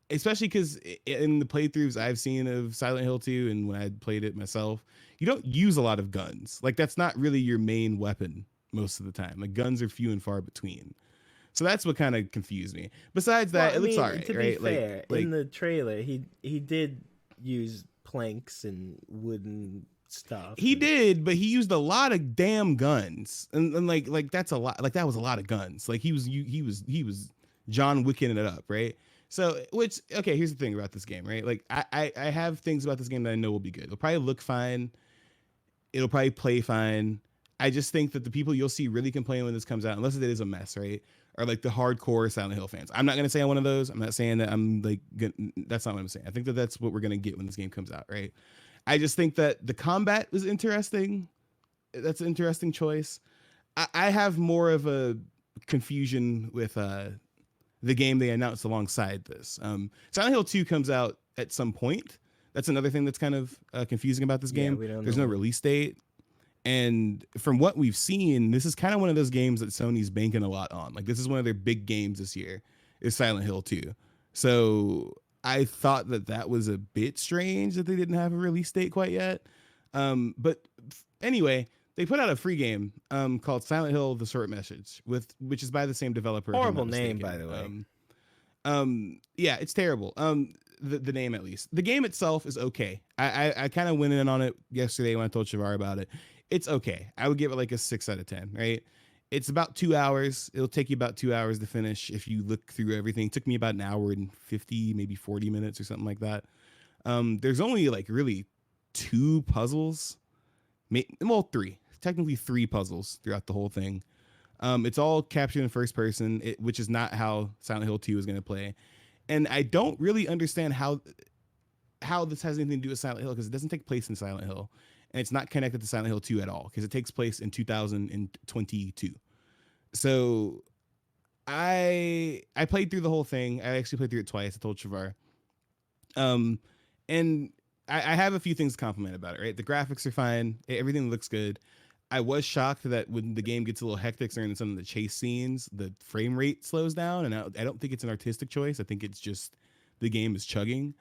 Especially because in the playthroughs I've seen of Silent Hill 2 and when I played it myself, you don't use a lot of guns. Like that's not really your main weapon most of the time. Like guns are few and far between. So that's what kind of confused me. Besides that, it looks all right, to right? be fair, like in the trailer, he did use planks and wooden stuff. he did, but he used a lot of damn guns, and like that's a lot. Like that was a lot of guns. Like he was John Wicking it up, right? So, okay, here's the thing about this game, right? Like I have things about this game that I know will be good. It'll probably look fine. It'll probably play fine. I just think that the people you'll see really complain when this comes out, unless it is a mess, right, are like the hardcore Silent Hill fans. I'm not going to say I'm one of those. I'm not saying that I'm like, that's not what I'm saying. I think that that's what we're going to get when this game comes out, right? I just think that the combat was interesting. That's an interesting choice. I have more of a confusion with the game they announced alongside this. Silent Hill 2 comes out at some point. That's another thing that's kind of confusing about this game. There's no release date. And from what we've seen, this is kind of one of those games that Sony's banking a lot on. Like this is one of their big games this year is Silent Hill 2. So I thought that was a bit strange that they didn't have a release date quite yet. But anyway, they put out a free game called Silent Hill: The Short Message, which is by the same developer. Horrible name, by the way. Yeah, it's terrible. The name at least. The game itself is okay. I kind of went in on it yesterday when I told Chevar about it. It's okay. I would give it like a 6 out of 10, right? It's about 2 hours. It'll take you about 2 hours to finish if you look through everything. It took me about an hour and 50, maybe 40 minutes or something like that. There's only like really 2 puzzles. Well, 3. Technically 3 puzzles throughout the whole thing. It's all captured in first person, which is not how Silent Hill 2 is going to play. And I don't really understand how this has anything to do with Silent Hill because it doesn't take place in Silent Hill. And it's not connected to Silent Hill 2 at all because it takes place in 2022. So I played through the whole thing. I actually played through it twice. I told Chevar. And I have a few things to compliment about it, right? The graphics are fine. Everything looks good. I was shocked that when the game gets a little hectic during some of the chase scenes, the frame rate slows down. And I don't think it's an artistic choice. I think it's just the game is chugging.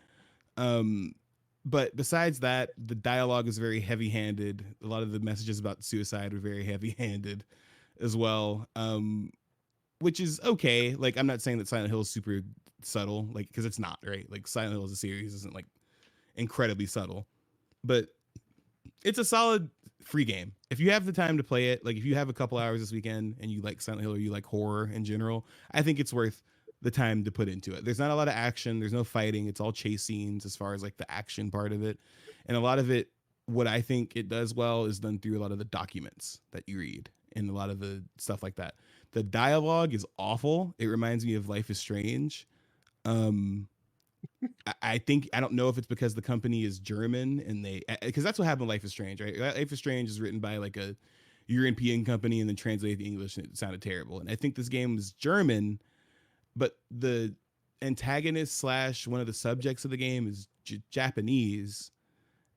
But besides that, the dialogue is very heavy-handed. A lot of the messages about suicide are very heavy-handed as well, which is okay. Like, I'm not saying that Silent Hill is super subtle, like, because it's not, right? Like, Silent Hill as a series isn't like incredibly subtle, but it's a solid free game. If you have the time to play it, like if you have a couple hours this weekend and you like Silent Hill or you like horror in general, I think it's worth the time to put into it. There's not a lot of action. There's no fighting. It's all chase scenes as far as like the action part of it. And a lot of it, what I think it does well is done through a lot of the documents that you read and a lot of the stuff like that. The dialogue is awful. It reminds me of Life is Strange. I think, I don't know if it's because the company is German and because that's what happened with Life is Strange, right? Life is Strange is written by like a European company and then translated to English and it sounded terrible. And I think this game is German, but the antagonist slash one of the subjects of the game is Japanese.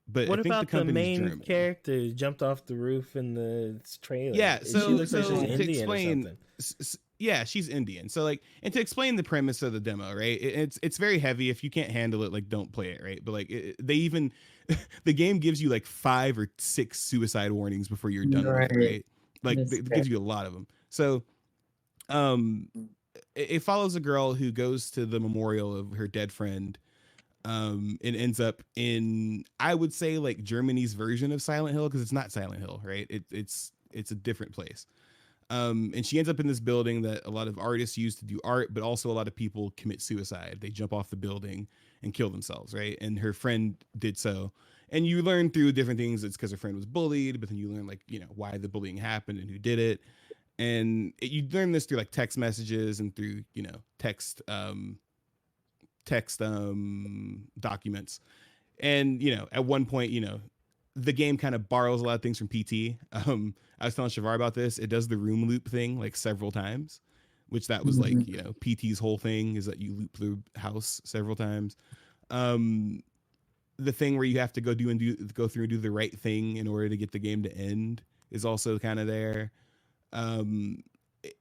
But what I think about the main character who jumped off the roof in the trailer? Yeah, so she looks like she's to Indian explain, or something. Yeah, she's Indian. So like, and to explain the premise of the demo, right? It's very heavy. If you can't handle it, like don't play it, right? But like they even the game gives you like 5 or 6 suicide warnings before you're done with it, right? Like it gives you a lot of them. So it follows a girl who goes to the memorial of her dead friend, and ends up in, I would say, like Germany's version of Silent Hill, because it's not Silent Hill, right? It's a different place. And she ends up in this building that a lot of artists use to do art, but also a lot of people commit suicide. They jump off the building and kill themselves, right? And her friend did so. And you learn through different things. It's because her friend was bullied, but then you learn like, you know, why the bullying happened and who did it. And you learn this through like text messages and through, you know, text documents. And, you know, at one point, you know, the game kind of borrows a lot of things from PT. I was telling Chevar about this. It does the room loop thing like several times, which that was like, you know, PT's whole thing is that you loop the house several times. The thing where you have to go through and do the right thing in order to get the game to end is also kind of there.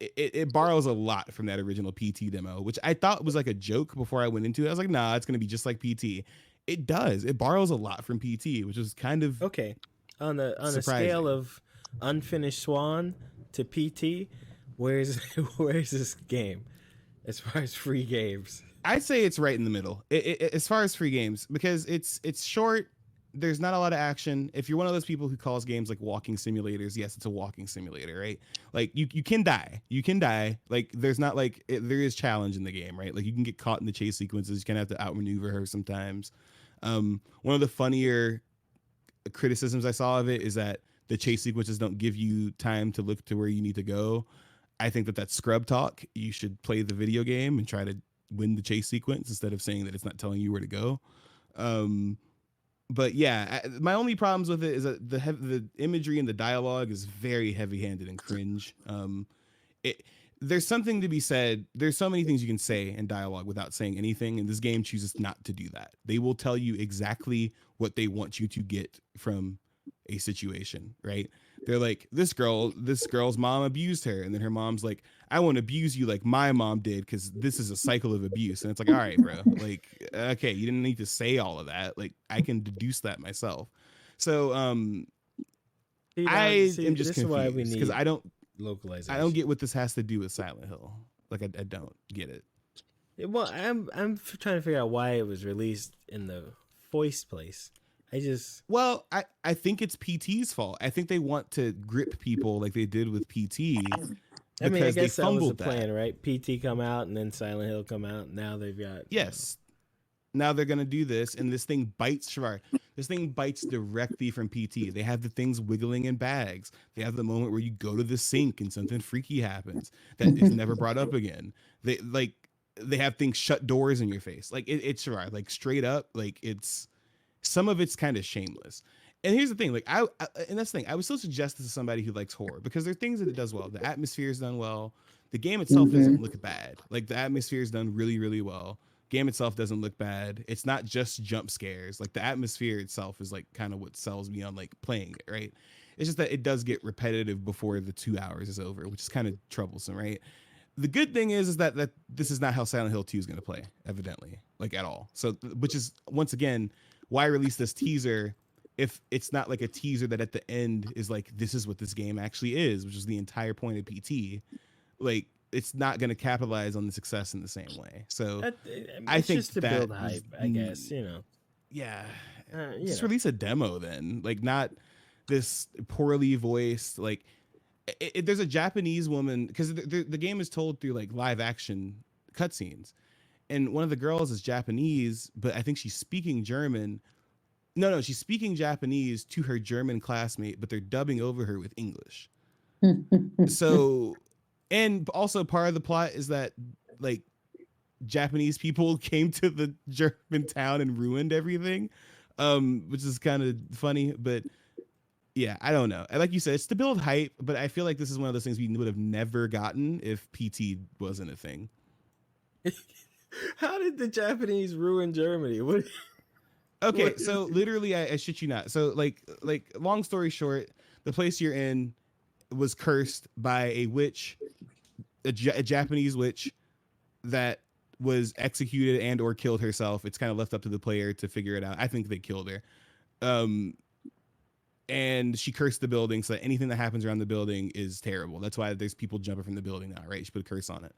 It borrows a lot from that original PT demo, which I thought was like a joke before I went into it. I was like, nah, it's going to be just like PT. It does. It borrows a lot from PT, which is kind of okay. On a surprising. Scale of Unfinished Swan to PT, where's this game as far as free games? I'd say it's right in the middle as far as free games, because it's short. There's not a lot of action. If you're one of those people who calls games like walking simulators, yes, it's a walking simulator, right? Like you can die. You can die. Like there's not like there is challenge in the game, right? Like you can get caught in the chase sequences. You kind of have to outmaneuver her sometimes. One of the funnier criticisms I saw of it is that the chase sequences don't give you time to look to where you need to go. I think that that's scrub talk. You should play the video game and try to win the chase sequence instead of saying that it's not telling you where to go. But yeah, my only problems with it is that the imagery and the dialogue is very heavy-handed and cringe. There's something to be said. There's so many things you can say in dialogue without saying anything, and this game chooses not to do that. They will tell you exactly what they want you to get from a situation, right? They're like, this girl's mom abused her, and then her mom's like, I won't abuse you like my mom did because this is a cycle of abuse. And it's like, all right, bro, like, okay, you didn't need to say all of that. Like, I can deduce that myself. So I am just confused because I don't localization. I don't get what this has to do with Silent Hill. Like, I don't get it. Well, I'm trying to figure out why it was released in the first place. I think it's PT's fault. I think they want to grip people like they did with PT. I mean, I guess that was the plan, right? PT come out and then Silent Hill come out. Now they've got Now they're gonna do this, and this thing bites Chevar. This thing bites directly from PT. They have the things wiggling in bags. They have the moment where you go to the sink and something freaky happens that is never brought up again. They have things shut doors in your face. Like it's Chevar. Like straight up. Like it's. Some of it's kind of shameless. And here's the thing, like and that's the thing, I would still suggest this to somebody who likes horror because there are things that it does well. The atmosphere is done well. The game itself doesn't look bad. Like the atmosphere is done really, really well. Game itself doesn't look bad. It's not just jump scares. Like the atmosphere itself is like kind of what sells me on like playing it, right? It's just that it does get repetitive before the 2 hours is over, which is kind of troublesome, right? The good thing is that this is not how Silent Hill 2 is going to play, evidently, like at all. So, which is once again why release this teaser if it's not like a teaser that at the end is like, this is what this game actually is, which is the entire point of PT. Like, it's not going to capitalize on the success in the same way. So I think just to that build hype, I guess, you know. Yeah. Just release a demo then. Like, not this poorly voiced, like, there's a Japanese woman, because the game is told through like live action cutscenes, and one of the girls is Japanese, but I think she's speaking German. No, she's speaking Japanese to her German classmate, but they're dubbing over her with English. So, and also part of the plot is that like Japanese people came to the German town and ruined everything, which is kind of funny, but yeah, I don't know. Like you said, it's to build hype, but I feel like this is one of those things we would have never gotten if PT wasn't a thing. How did the Japanese ruin Germany? What? Okay, so literally, I shit you not. So like long story short, the place you're in was cursed by a witch, a Japanese witch that was executed and or killed herself. It's kind of left up to the player to figure it out. I think they killed her. And she cursed the building, so that anything that happens around the building is terrible. That's why there's people jumping from the building now, right? She put a curse on it.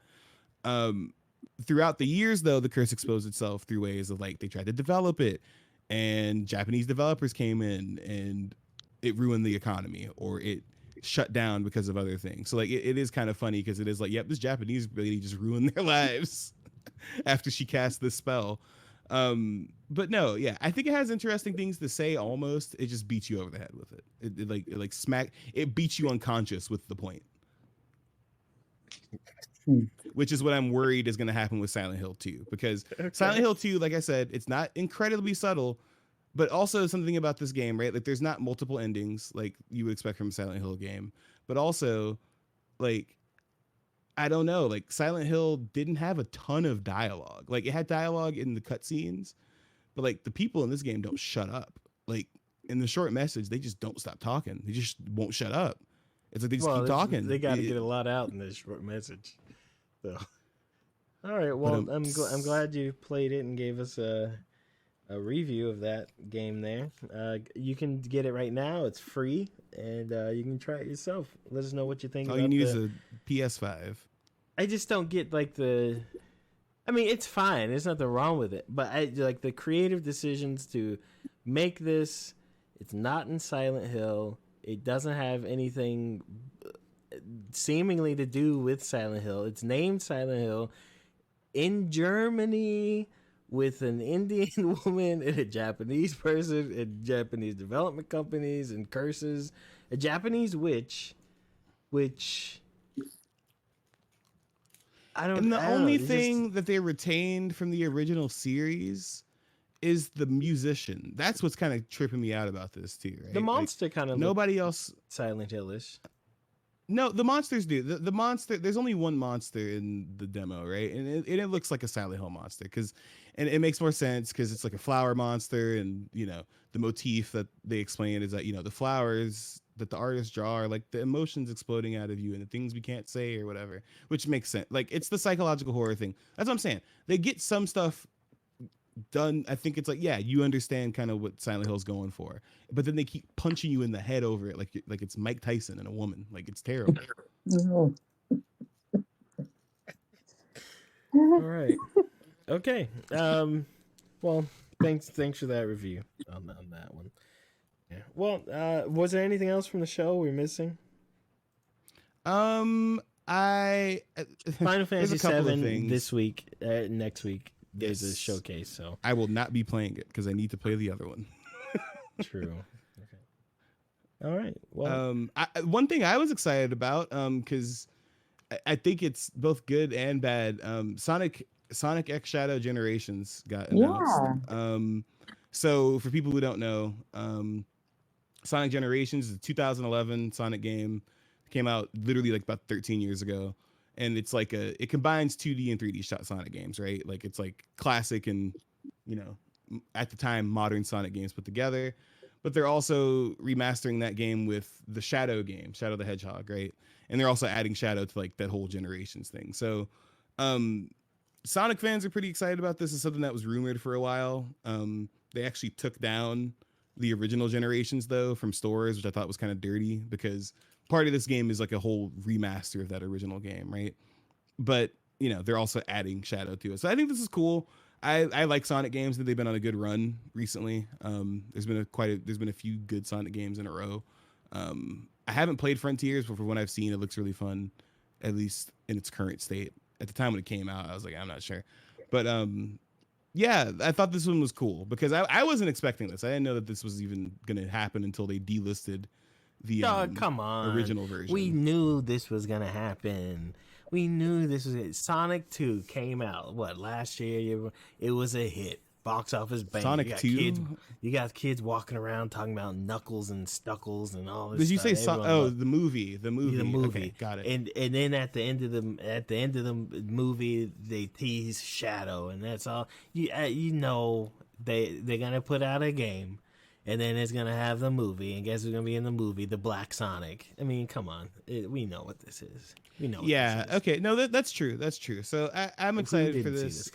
Throughout the years, though, the curse exposed itself through ways of like they tried to develop it, and Japanese developers came in, and it ruined the economy, or it shut down because of other things. So like it is kind of funny because it is like, yep, this Japanese lady just ruined their lives after she cast this spell. But no, yeah, I think it has interesting things to say. Almost, it just beats you over the head with it. It beats you unconscious with the point, which is what I'm worried is going to happen with Silent Hill 2, because Silent Hill 2, like I said, it's not incredibly subtle, but also something about this game, right? Like, there's not multiple endings like you would expect from a Silent Hill game, but also like, I don't know, like Silent Hill didn't have a ton of dialogue. Like, it had dialogue in the cutscenes, but like the people in this game don't shut up. Like, in the short message, they just don't stop talking. They just won't shut up. It's like they just keep talking. They got to get a lot out in this short message. So, all right. Well, I'm glad you played it and gave us a review of that game there. You can get it right now. It's free, and you can try it yourself. Let us know what you think. All you need is a PS5. I just don't get like the. I mean, it's fine. There's nothing wrong with it, but I like the creative decisions to make this. It's not in Silent Hill. It doesn't have anything seemingly to do with Silent Hill. It's named Silent Hill in Germany, with an Indian woman and a Japanese person and Japanese development companies and curses, a Japanese witch, which I don't. And the I don't only know, thing that they retained from the original series is the musician. That's what's kind of tripping me out about this too, right? the monster kind of nobody else. Silent Hill-ish. No, the monsters do. The monster, there's only one monster in the demo, right? And it looks like a Silent Hill monster, and it makes more sense because it's like a flower monster, and you know the motif that they explain is that the flowers that the artists draw are like the emotions exploding out of you and the things we can't say or whatever, which makes sense. Like, it's the psychological horror thing. That's what I'm saying. They get some stuff done. I think it's like, yeah, you understand kind of what Silent Hill's going for, but then they keep punching you in the head over it like it's Mike Tyson and a woman. Like, it's terrible. All right. Okay. Well, thanks for that review on that one. Yeah. Well, was there anything else from the show we're missing? Final Fantasy VII VII this week. Next week there's a showcase, so I will not be playing it because I need to play the other one. True. Okay. All right. Well, one thing I was excited about, because I think it's both good and bad. Sonic X Shadow Generations got announced. Yeah. So for people who don't know, Sonic Generations is a 2011 Sonic game. It came out literally like about 13 years ago. And it's like it combines 2D and 3D Sonic games, right? Like, it's like classic and, at the time, modern Sonic games put together. But they're also remastering that game with the Shadow game, Shadow the Hedgehog, right? And they're also adding Shadow to like that whole Generations thing. So Sonic fans are pretty excited about this. It's something that was rumored for a while. They actually took down the original generations though from stores, which I thought was kind of dirty because part of this game is like a whole remaster of that original game, right? But you know, they're also adding Shadow to it. So I think this is cool. I like Sonic games. They've been on a good run recently. There's been a few good Sonic games in a row. I haven't played Frontiers, but from what I've seen, it looks really fun, at least in its current state. At the time when it came out, I was like, I'm not sure. But yeah, I thought this one was cool because I wasn't expecting this. I didn't know that this was even going to happen until they delisted the come on. original version. We knew this was going to happen. We knew this was it. Sonic 2 came out, last year? It was a hit. Box office bang. Sonic 2? You got kids walking around talking about Knuckles and Stuckles and all this Did you stuff. say the movie? The movie. The movie. Okay, got it. And then at the end of the movie, they tease Shadow, and that's all. You know they're gonna put out a game, and then it's gonna have the movie, and guess who's gonna be in the movie? The Black Sonic. I mean, come on, we know what this is. We know. What this is. Okay. No, that's true. That's true. So I'm excited for this.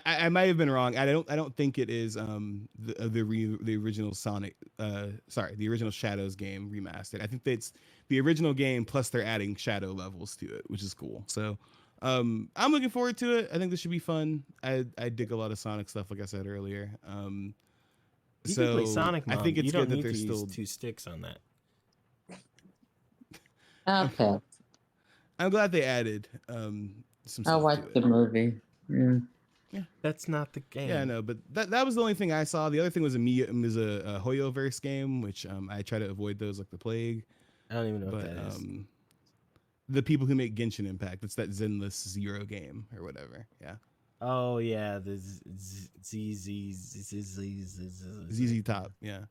I might have been wrong. I don't think it is the original Sonic. The original Shadows game remastered. I think it's the original game plus they're adding Shadow levels to it, which is cool. So I'm looking forward to it. I think this should be fun. I dig a lot of Sonic stuff, like I said earlier. You can play Sonic Mom. I think it's good that there's still still 2 sticks on that. Okay. I'm glad they added some stuff. I'll watch to the it. movie. Yeah. Yeah, that's not the game. Yeah, no, but that was the only thing I saw. The other thing was a Hoyoverse game, which I try to avoid those like the plague. I don't even know what that is. The people who make Genshin Impact, it's that Zenless Zero game or whatever. Yeah. Oh yeah, the ZZ Top. Yeah.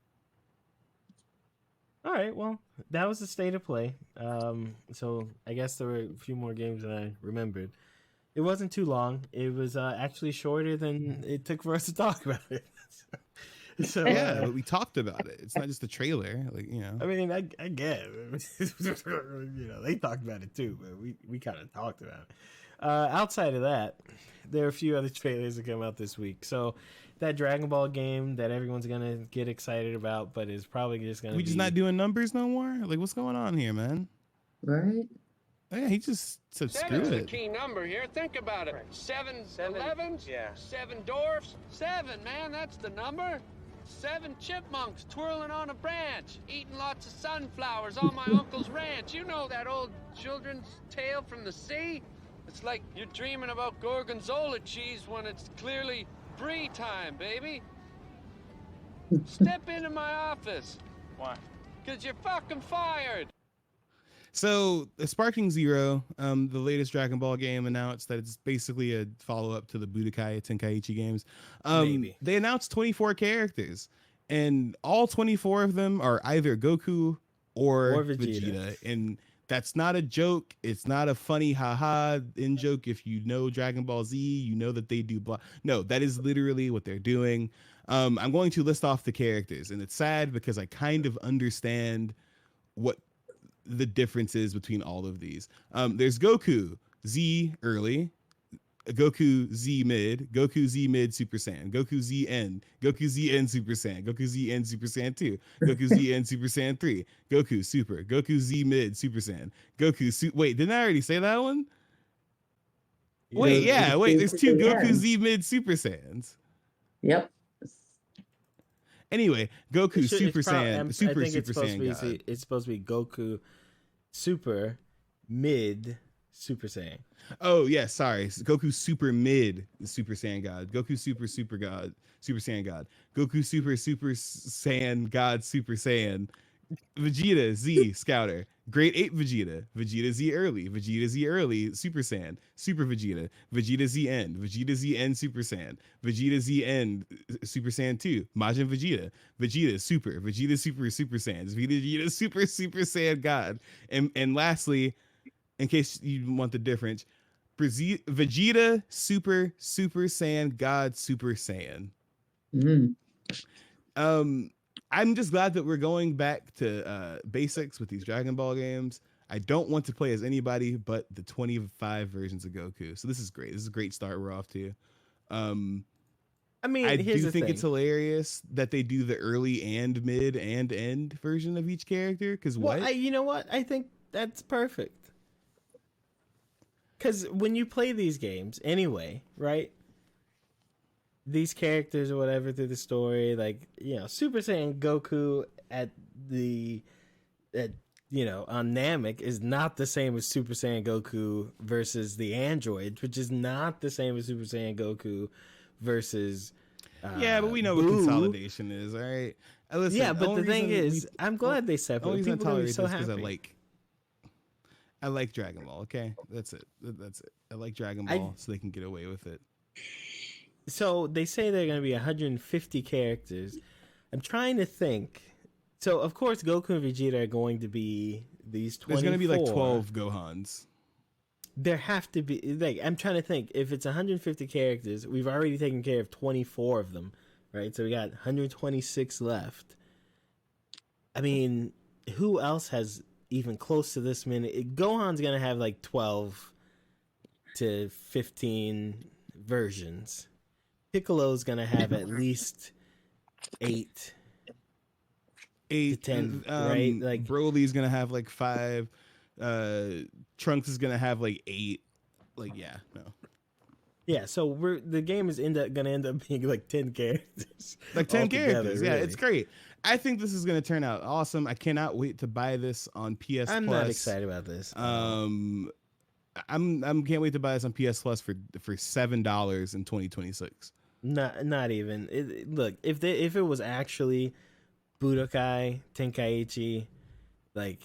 All right, well, that was the state of play. So I guess there were a few more games than I remembered. It wasn't too long. It was actually shorter than it took for us to talk about it. So yeah, but we talked about it. It's not just a trailer, like I mean, I get it. They talked about it too, but we kind of talked about it. Outside of that, there are a few other trailers that come out this week. So that Dragon Ball game that everyone's gonna get excited about, but is probably just gonna. We just not doing numbers no more. Like, what's going on here, man? Right. Yeah, he just said screw Seven's the it. key number here. Think about it. 7 elevens? Yeah. 7 dwarfs? 7, man, that's the number. 7 chipmunks twirling on a branch, eating lots of sunflowers on my uncle's ranch. You know that old children's tale from the sea? It's like you're dreaming about gorgonzola cheese when it's clearly brie time, baby. Step into my office. Why? 'Cause you're fucking fired. So, Sparking Zero, the latest Dragon Ball game, announced that it's basically a follow-up to the Budokai Tenkaichi games. Maybe. They announced 24 characters, and all 24 of them are either Goku or Vegeta. And that's not a joke. It's not a funny haha in joke. If you know Dragon Ball Z, you know that they do blah. No, that is literally what they're doing. I'm going to list off the characters, and it's sad because I kind of understand what the differences between all of these. There's Goku Z early, Goku Z mid, Goku Z mid Super Saiyan, Goku Z N, Goku Z N Super Saiyan, Goku Z N Super Saiyan 2, Goku Z N Super Saiyan 3, Goku Super, Goku Z mid Super Saiyan, wait, didn't I already say that one? Wait, there's 2 Goku Z mid Super Saiyans. Yep. Anyway, Goku Super Saiyan, Super Saiyan God. It's supposed to be Goku Super Mid Super Saiyan. Oh yeah, sorry. Goku Super Mid Super Saiyan God. Goku Super God Super Saiyan God. Goku Super Saiyan God Super Saiyan. Vegeta Z Scouter. Grade 8 Vegeta. Vegeta Z early Super Saiyan. Super Vegeta. Vegeta ZN. Vegeta ZN Super Saiyan. Vegeta ZN Super Saiyan 2. Majin Vegeta. Vegeta Super Super Saiyans. Vegeta Super Saiyan God. And lastly, in case you want the difference, Vegeta Super Saiyan God Super Saiyan. I'm just glad that we're going back to basics with these Dragon Ball games. I don't want to play as anybody but the 25 versions of Goku. So this is great. This is a great start we're off to. I mean, I here's do the think thing. it's hilarious that they do the early and mid and end version of each character. Because Well, you know what? I think that's perfect. Because when you play these games, anyway, right? These characters or whatever through the story, like, you know, Super Saiyan Goku on Namek is not the same as Super Saiyan Goku versus the androids, which is not the same as Super Saiyan Goku versus yeah, but we know what consolidation is, all right? Listen, yeah, but the thing is, I'm glad they the separate. only reason I People are gonna be tolerate so this because happy. I like Dragon Ball. Okay, that's it. I like Dragon Ball, so they can get away with it. So they say they're going to be 150 characters. I'm trying to think. So of course Goku and Vegeta are going to be these 24. There's going to be like 12 Gohans. There have to be, like, I'm trying to think. If it's 150 characters, we've already taken care of 24 of them, right? So we got 126 left. I mean, who else has even close to this many? Gohan's going to have like 12 to 15 versions. Piccolo's gonna have at least 8 to 10, right? Like Broly's gonna have like 5. Trunks is gonna have like 8. Like, yeah, no. Yeah, so the game is gonna end up being like 10 characters. Like 10 characters. Really. Yeah, it's great. I think this is gonna turn out awesome. I cannot wait to buy this on PS I'm Plus. not excited about this. I'm can't wait to buy this on PS Plus for $7 in 2026. Not even. Look, if it was actually Budokai Tenkaichi, like,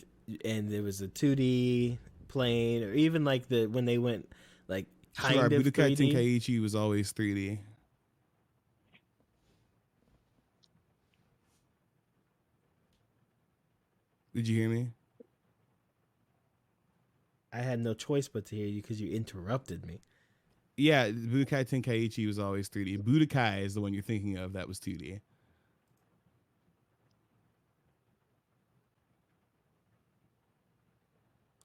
and there was a 2D plane, or even like when they went like kind of Budokai 3D. Tenkaichi was always 3D. Did you hear me? I had no choice but to hear you because you interrupted me. Yeah, Budokai Tenkaichi was always 3D. Budokai is the one you're thinking of that was 2D.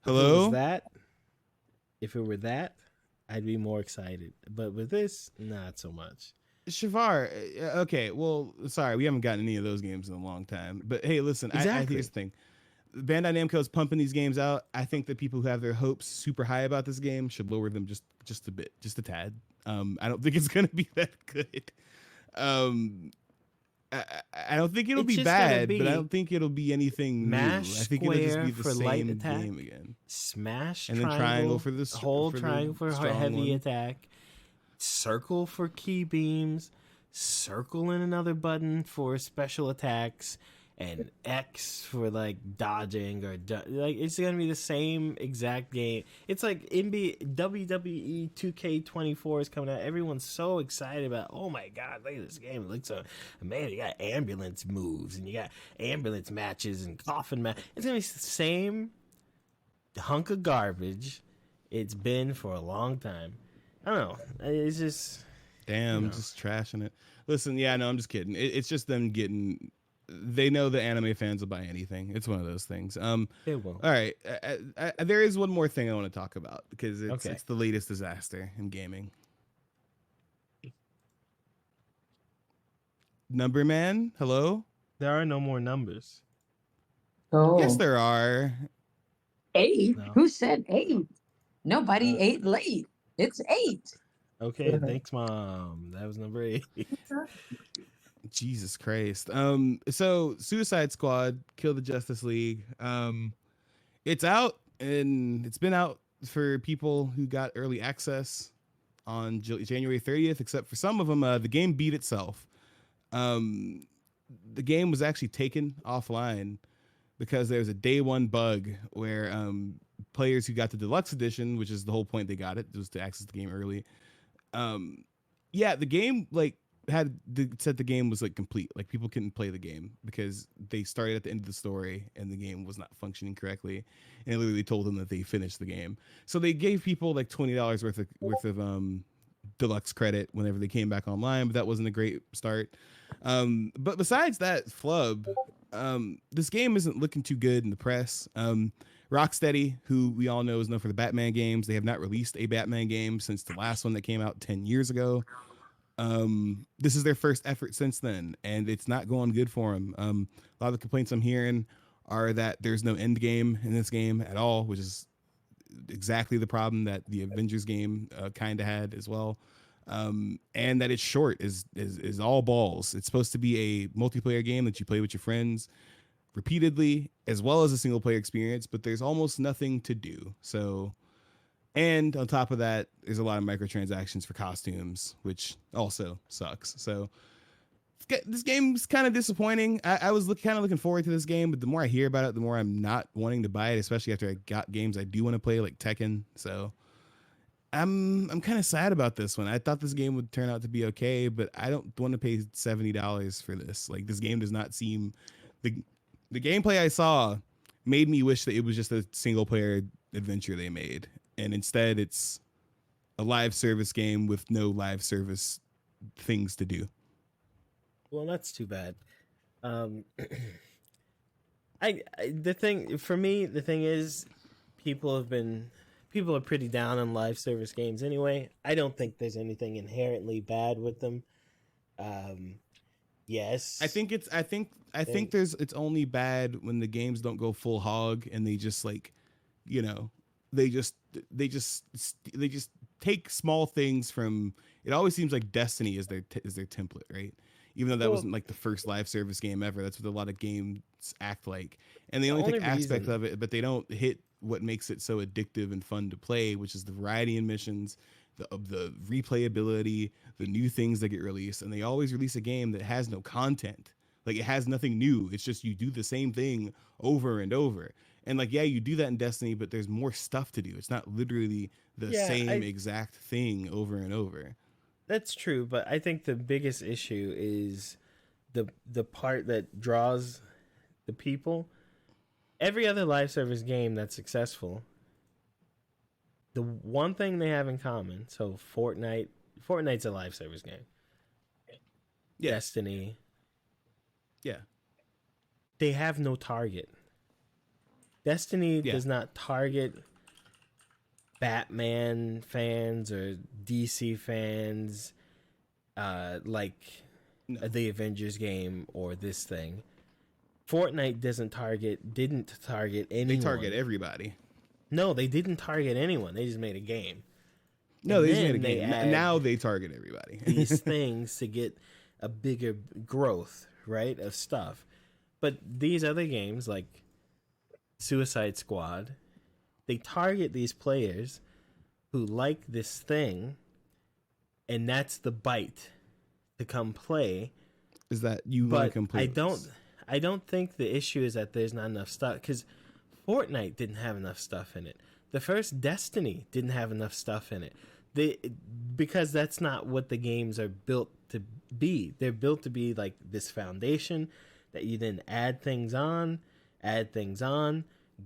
Hello? If it were that, I'd be more excited. But with this, not so much. Chevar, okay, well, sorry, we haven't gotten any of those games in a long time. But hey, listen, Exactly. here's the thing. Bandai Namco is pumping these games out. I think that people who have their hopes super high about this game should lower them just a bit, just a tad. I don't think it's gonna be that good. I don't think it'll be bad, but I don't think it'll be anything new. I think it'll just be the same game again. Smash and then triangle for the triangle for heavy one. attack. Circle for key beams. Circle and another button for special attacks. And X for like dodging like it's gonna be the same exact game. It's like WWE 2K24 is coming out. Everyone's so excited about. Oh my god, look at this game! It looks so man. You got ambulance moves and you got ambulance matches and coffin match. It's gonna be the same hunk of garbage it's been for a long time. I don't know. It's just just trashing it. Listen, yeah, no, I'm just kidding. It's just them getting. They know the anime fans will buy anything. It's one of those things. They will. All right. There is one more thing I want to talk about because it's the latest disaster in gaming. Number man, hello? There are no more numbers. Oh, Yes, there are. 8? No. Who said 8? Nobody ate late. It's 8. Okay, thanks, Mom. That was number 8. Jesus Christ. So Suicide Squad, Kill the Justice League. It's out and it's been out for people who got early access on January 30th, except for some of them. The game beat itself. The game was actually taken offline because there was a day one bug where players who got the deluxe edition, which is the whole point they got it, was to access the game early. The game said the game was like complete, like people couldn't play the game because they started at the end of the story and the game was not functioning correctly, and it literally told them that they finished the game. So they gave people like $20 worth of deluxe credit whenever they came back online, but that wasn't a great start. But besides that flub, this game isn't looking too good in the press. Rocksteady, who we all know is known for the Batman games, they have not released a Batman game since the last one that came out 10 years ago. This is their first effort since then, and it's not going good for them. A lot of the complaints I'm hearing are that there's no end game in this game at all, which is exactly the problem that the Avengers game kind of had as well. And that it's short is all balls. It's supposed to be a multiplayer game that you play with your friends repeatedly, as well as a single player experience, but there's almost nothing to do. So, and on top of that, there's a lot of microtransactions for costumes, which also sucks. So this game's kind of disappointing. I was kind of looking forward to this game, but the more I hear about it, the more I'm not wanting to buy it, especially after I got games I do want to play, like Tekken. So I'm kind of sad about this one. I thought this game would turn out to be okay, but I don't want to pay $70 for this. Like, this game does not seem the gameplay I saw made me wish that it was just a single player adventure they made, and instead it's a live service game with no live service things to do. Well, that's too bad. The thing is, people are pretty down on live service games anyway. I don't think there's anything inherently bad with them. Yes, I think it's only bad when the games don't go full hog and they just, like, you know, they just take small things from. It always seems like Destiny is their template, right? Even though that wasn't like the first live service game ever. That's what a lot of games act like. And they only take aspect of it, but they don't hit what makes it so addictive and fun to play, which is the variety in missions, the replayability, the new things that get released. And they always release a game that has no content. Like, it has nothing new. It's just you do the same thing over and over. And, like, yeah, you do that in Destiny, but there's more stuff to do. It's not literally the same exact thing over and over. That's true, but I think the biggest issue is the part that draws the people. Every other live service game that's successful, the one thing they have in common, so Fortnite's a live service game. Yeah. Destiny. Yeah. They have no target. Destiny does not target Batman fans or DC fans like the Avengers game or this thing. Fortnite didn't target anyone. They target everybody. No, they didn't target anyone. They just made a game. No, they just made a game. Now they target everybody. These things to get a bigger growth, right, of stuff. But these other games like Suicide Squad, they target these players who like this thing, and that's the bite to come play. Is that you want to come play? I don't think the issue is that there's not enough stuff, because Fortnite didn't have enough stuff in it. The first Destiny didn't have enough stuff in it. Because that's not what the games are built to be. They're built to be like this foundation that you then add things on,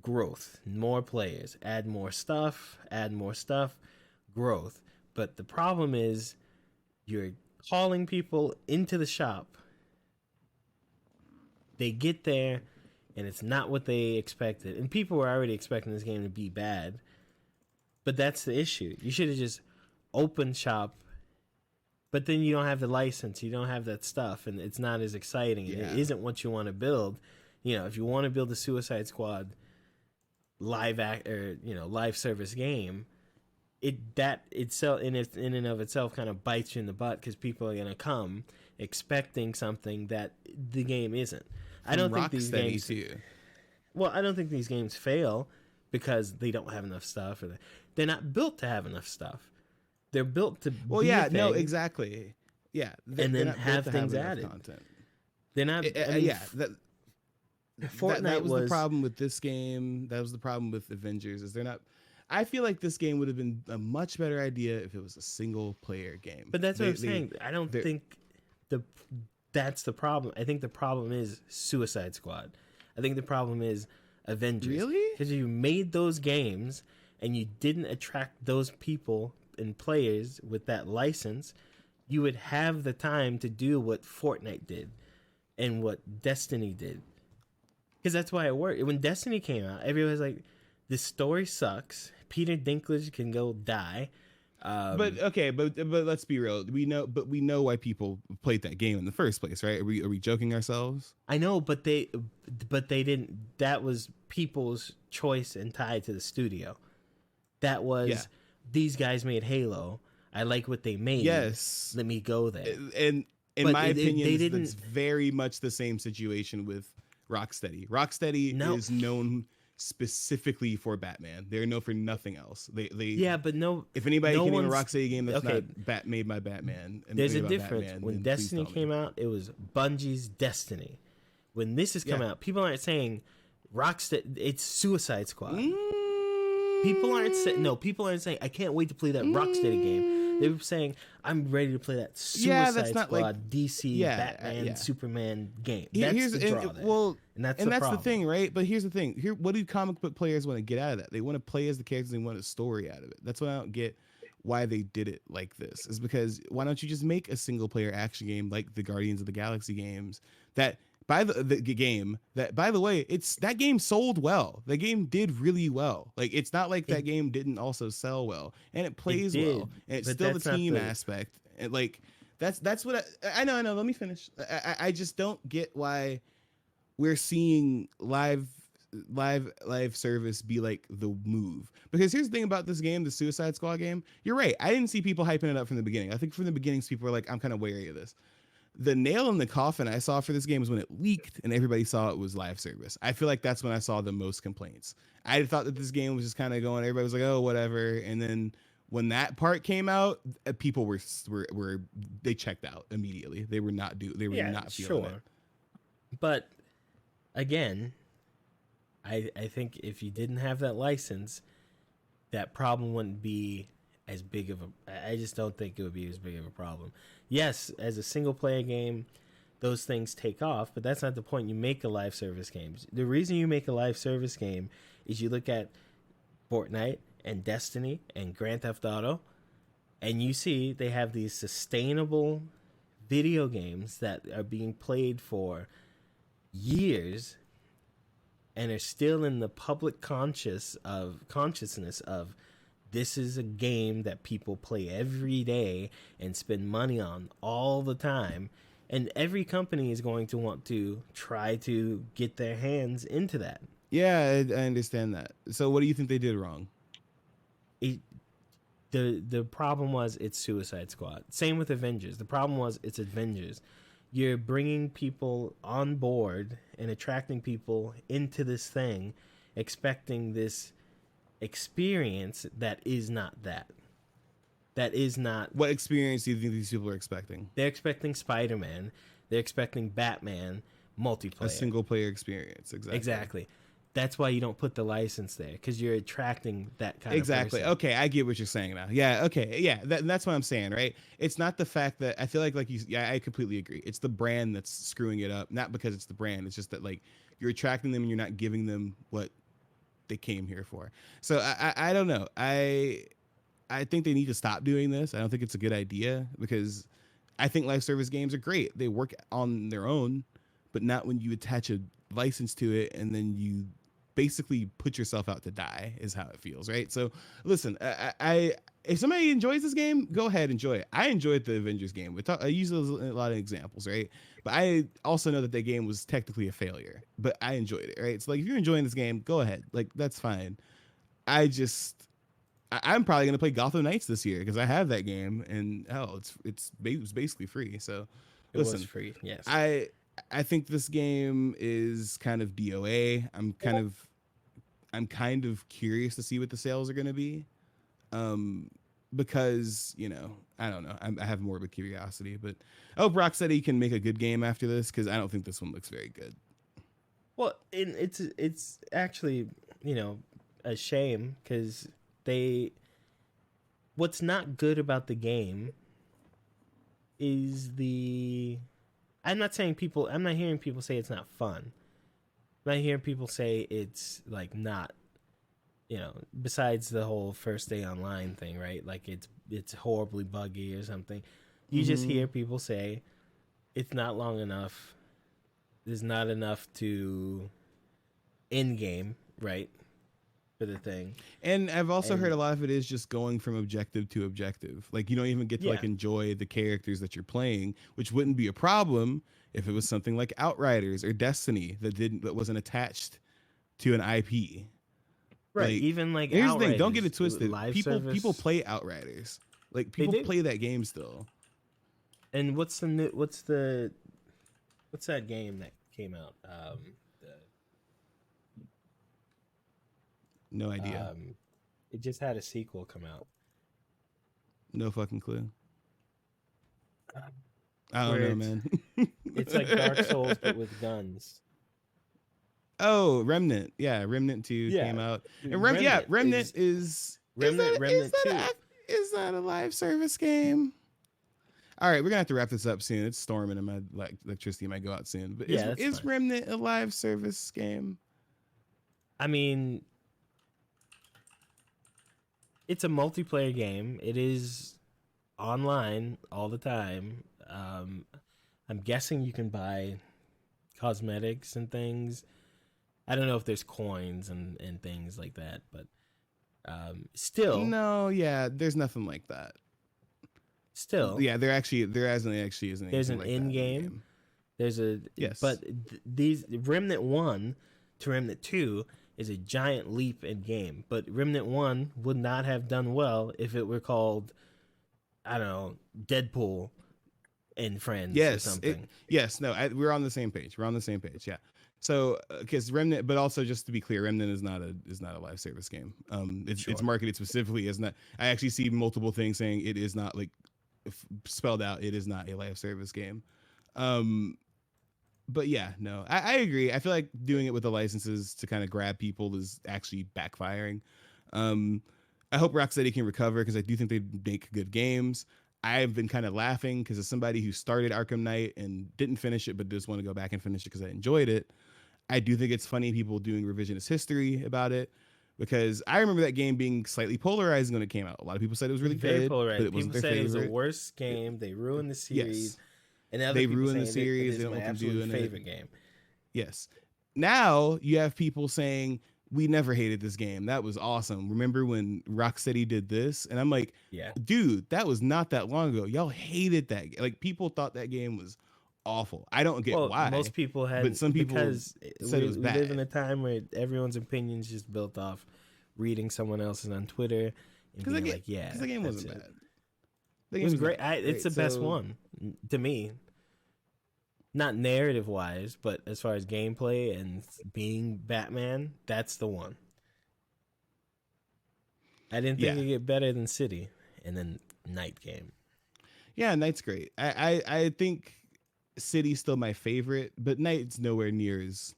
growth, more players, add more stuff, growth. But the problem is you're calling people into the shop. They get there and it's not what they expected. And people were already expecting this game to be bad. But that's the issue. You should have just opened shop, but then you don't have the license, you don't have that stuff, and it's not as exciting. Yeah. It isn't what you want to build. You know, if you want to build a Suicide Squad live service game, in and of itself kind of bites you in the butt, because people are gonna come expecting something that the game isn't. I don't think these games too. Well, I don't think these games fail because they don't have enough stuff, or they're not built to have enough stuff. They're built to no, exactly. Yeah, and then have things added. Content. They're not. Fortnite that was the problem with this game. That was the problem with Avengers. Is they're not. I feel like this game would have been a much better idea if it was a single player game. But that's what I'm saying. I don't think that's the problem. I think the problem is Suicide Squad. I think the problem is Avengers. Really? Because you made those games and you didn't attract those people and players with that license, you would have the time to do what Fortnite did and what Destiny did. Because that's why it worked. When Destiny came out, everybody was like, this story sucks. Peter Dinklage can go die. But let's be real. We know why people played that game in the first place, right? Are we joking ourselves? I know, but they didn't. That was people's choice and tied to the studio. That was these guys made Halo. I like what they made. Yes, let me go there. And in my opinion, it's very much the same situation with Rocksteady. Rocksteady is known specifically for Batman. They're known for nothing else. They but no. If anybody can name a Rocksteady game that's not made by Batman, there's a difference. Batman, when Destiny came out, it was Bungie's Destiny. When this has come out, people aren't saying Rocksteady. It's Suicide Squad. People aren't saying I can't wait to play that Rocksteady game. They were saying I'm ready to play that Suicide Squad like, DC Batman Superman game. That's the draw there. And that's the thing, right? But here's the thing. What do comic book players want to get out of that? They want to play as the characters. They want a story out of it. That's what I don't get. Why they did it like this is because why don't you just make a single player action game like the Guardians of the Galaxy games that. By the game that, by the way, that game sold well. The game did really well. Like it's not like that game didn't also sell well, and it plays well, and it's still the team aspect. And like that's what I know. Let me finish. I just don't get why we're seeing live service be like the move. Because here's the thing about this game, the Suicide Squad game. You're right. I didn't see people hyping it up from the beginning. I think from the beginning, people were like, I'm kind of wary of this. The nail in the coffin I saw for this game was when it leaked and everybody saw it was live service. I feel like that's when I saw the most complaints. I thought that this game was just kind of going, everybody was like, oh, whatever. And then when that part came out, people were they checked out immediately. They were not feeling it. But again, I think if you didn't have that license, that problem wouldn't be as big of I just don't think it would be as big of a problem. Yes, as a single player game, those things take off, but that's not the point. You make a live service game. The reason you make a live service game is you look at Fortnite and Destiny and Grand Theft Auto, and you see they have these sustainable video games that are being played for years and are still in the public consciousness of this is a game that people play every day and spend money on all the time. And every company is going to want to try to get their hands into that. Yeah, I understand that. So what do you think they did wrong? The problem was it's Suicide Squad. Same with Avengers. The problem was it's Avengers. You're bringing people on board and attracting people into this thing, expecting this experience that is not that is not. What experience do you think these people are expecting? They're expecting Spider-Man, they're expecting Batman multiplayer, a single player experience. Exactly that's why you don't put the license there, because you're attracting that kind of person. Okay, I get what you're saying now. That's what I'm saying, right? It's not the fact that I feel like I completely agree. It's the brand that's screwing it up, not because it's the brand. It's just that like you're attracting them and you're not giving them what they came here for. So I don't know. I think they need to stop doing this. I don't think it's a good idea, because I think live service games are great. They work on their own, but not when you attach a license to it and then you basically put yourself out to die is how it feels, right? So listen, I if somebody enjoys this game, go ahead, enjoy it. I enjoyed the Avengers game. I use those a lot of examples, right? But I also know that game was technically a failure, but I enjoyed it, right? So like, if you're enjoying this game, go ahead. Like, that's fine. I'm probably going to play Gotham Knights this year because I have that game, and hell, it was basically free. So listen, it was free. Yes. I think this game is kind of DOA. I'm kind of curious to see what the sales are going to be. Because, I don't know. I have more of a curiosity, but I hope Rocksteady can make a good game after this, because I don't think this one looks very good. Well, it's actually, a shame, because what's not good about the game is I'm not hearing people say it's not fun. I'm not hearing people say it's like not, besides the whole first day online thing, right? Like it's horribly buggy or something. You just hear people say it's not long enough. There's not enough to in game, right? for the thing. And I've also heard a lot of it is just going from objective to objective. Like you don't even get to like enjoy the characters that you're playing, which wouldn't be a problem if it was something like Outriders or Destiny that wasn't attached to an IP. Right. Like, even like here's Outriders, the thing, don't get it twisted. People service. play Outriders. Like people play that game still. And what's that game that came out? No idea. It just had a sequel come out. No fucking clue. I don't know, man. It's like Dark Souls but with guns. Oh, Remnant. Yeah, Remnant 2 came out. And Remnant is Remnant 2. Is that a live service game? All right, we're gonna have to wrap this up soon. It's storming and my electricity might go out soon. But is Remnant a live service game? I mean, it's a multiplayer game. It is online all the time. I'm guessing you can buy cosmetics and things. I don't know if there's coins and things like that, but still. No, there's nothing like that. Still. Yeah, there actually isn't. There's an in-game. There's a but these Remnant 1 to Remnant 2 is a giant leap in game. But Remnant 1 would not have done well if it were called, I don't know, Deadpool and Friends or something. We're on the same page. Yeah. So, because Remnant, but also just to be clear, Remnant is not a live service game. It's marketed specifically as not. I actually see multiple things saying it is not like spelled out. It is not a live service game. But yeah, no, I agree. I feel like doing it with the licenses to kind of grab people is actually backfiring. I hope Rocksteady can recover because I do think they make good games. I've been kind of laughing because as somebody who started Arkham Knight and didn't finish it, but just want to go back and finish it because I enjoyed it. I do think it's funny people doing revisionist history about it because I remember that game being slightly polarizing when it came out. A lot of people said it was really good, but it wasn't their favorite. People said it was the worst game. They ruined the series. Yes. And other they people ruined the saying series. It they is don't my want to do absolute in favorite game. Yes. Now you have people saying we never hated this game. That was awesome. Remember when Rocksteady did this? And I'm like, dude, that was not that long ago. Y'all hated that. Like people thought that game was awful. I don't get why. Most people had, but some people said it was bad. We live in a time where everyone's opinions just built off reading someone else's on Twitter and being like, because the game wasn't bad. It was great. It's the best one to me. Not narrative wise, but as far as gameplay and being Batman, that's the one. I didn't think it'd get better than City and then Night game. Yeah, Night's great. I think City's still my favorite, but Night's nowhere near as,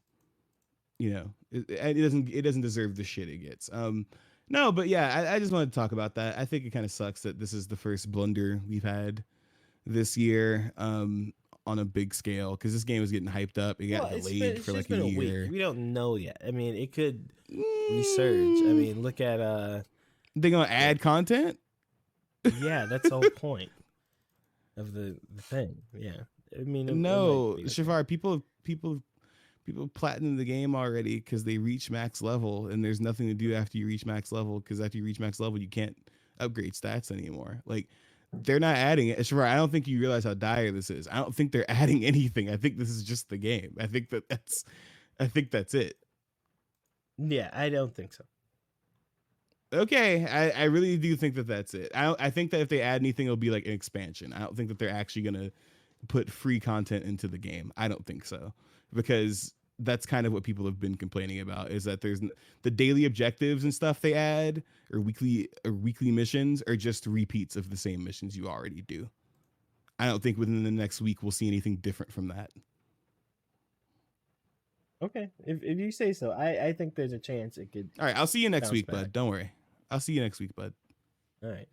it doesn't deserve the shit it gets. No, but yeah, I just wanted to talk about that. I think it kind of sucks that this is the first blunder we've had this year. On a big scale because this game was getting hyped up. It got delayed for like a year. We don't know yet. I mean, it could resurge. I mean, look at they gonna add content. Yeah, that's the whole point of the thing. Yeah, I mean, no, Chevar, people platinum the game already because they reach max level, and there's nothing to do after you reach max level because after you reach max level, you can't upgrade stats anymore. Like. They're not adding it. Sure, I don't think you realize how dire this is. I don't think they're adding anything. I think this is just the game. I think that's it. Yeah, I don't think so. Okay, I really do think that's it. I think that if they add anything, it'll be like an expansion. I don't think that they're actually gonna put free content into the game. I don't think so because that's kind of what people have been complaining about is that there's the daily objectives and stuff they add or weekly missions are just repeats of the same missions you already do. I don't think within the next week we'll see anything different from that. Okay. If you say so, I think there's a chance it could. All right. I'll see you next week, bud. Don't worry. I'll see you next week, bud. All right.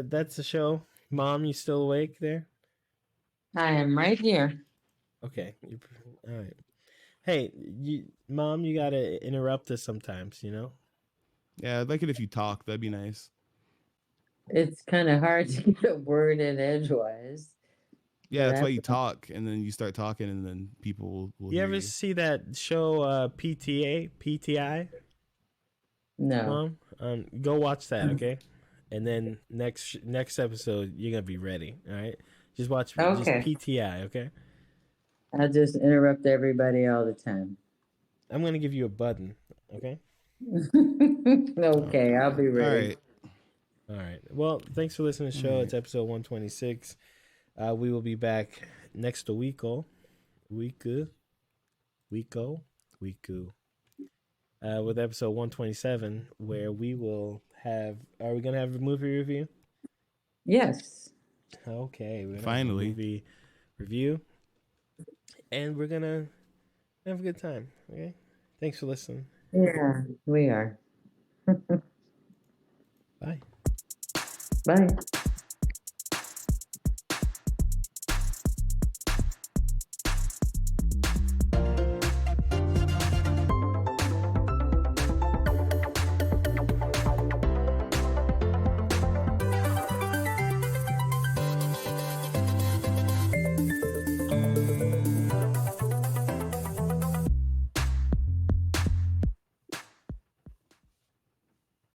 That's the show. Mom, you still awake there? I am right here. Okay. All right. Hey, Mom, you gotta interrupt us sometimes, Yeah, I'd like it if you talk. That'd be nice. It's kind of hard to get a word in edgewise. Yeah, that's why you That's- talk, and then you start talking, and then people will You hear ever you. see that show PTI? No. Mom, go watch that, okay? And then next episode, you're gonna be ready. All right, just watch just Okay. PTI, okay? I just interrupt everybody all the time. I'm gonna give you a button, okay? Okay, I'll be All ready. right. All right. Well, thanks for listening to the show. It's episode 126. We will be back next weeko, with episode 127, where we will have. Are we gonna have a movie review? Yes. Okay, we're gonna Finally. have a movie review, and we're gonna have a good time. Okay. Thanks for listening. Yeah, we are. Bye. Bye.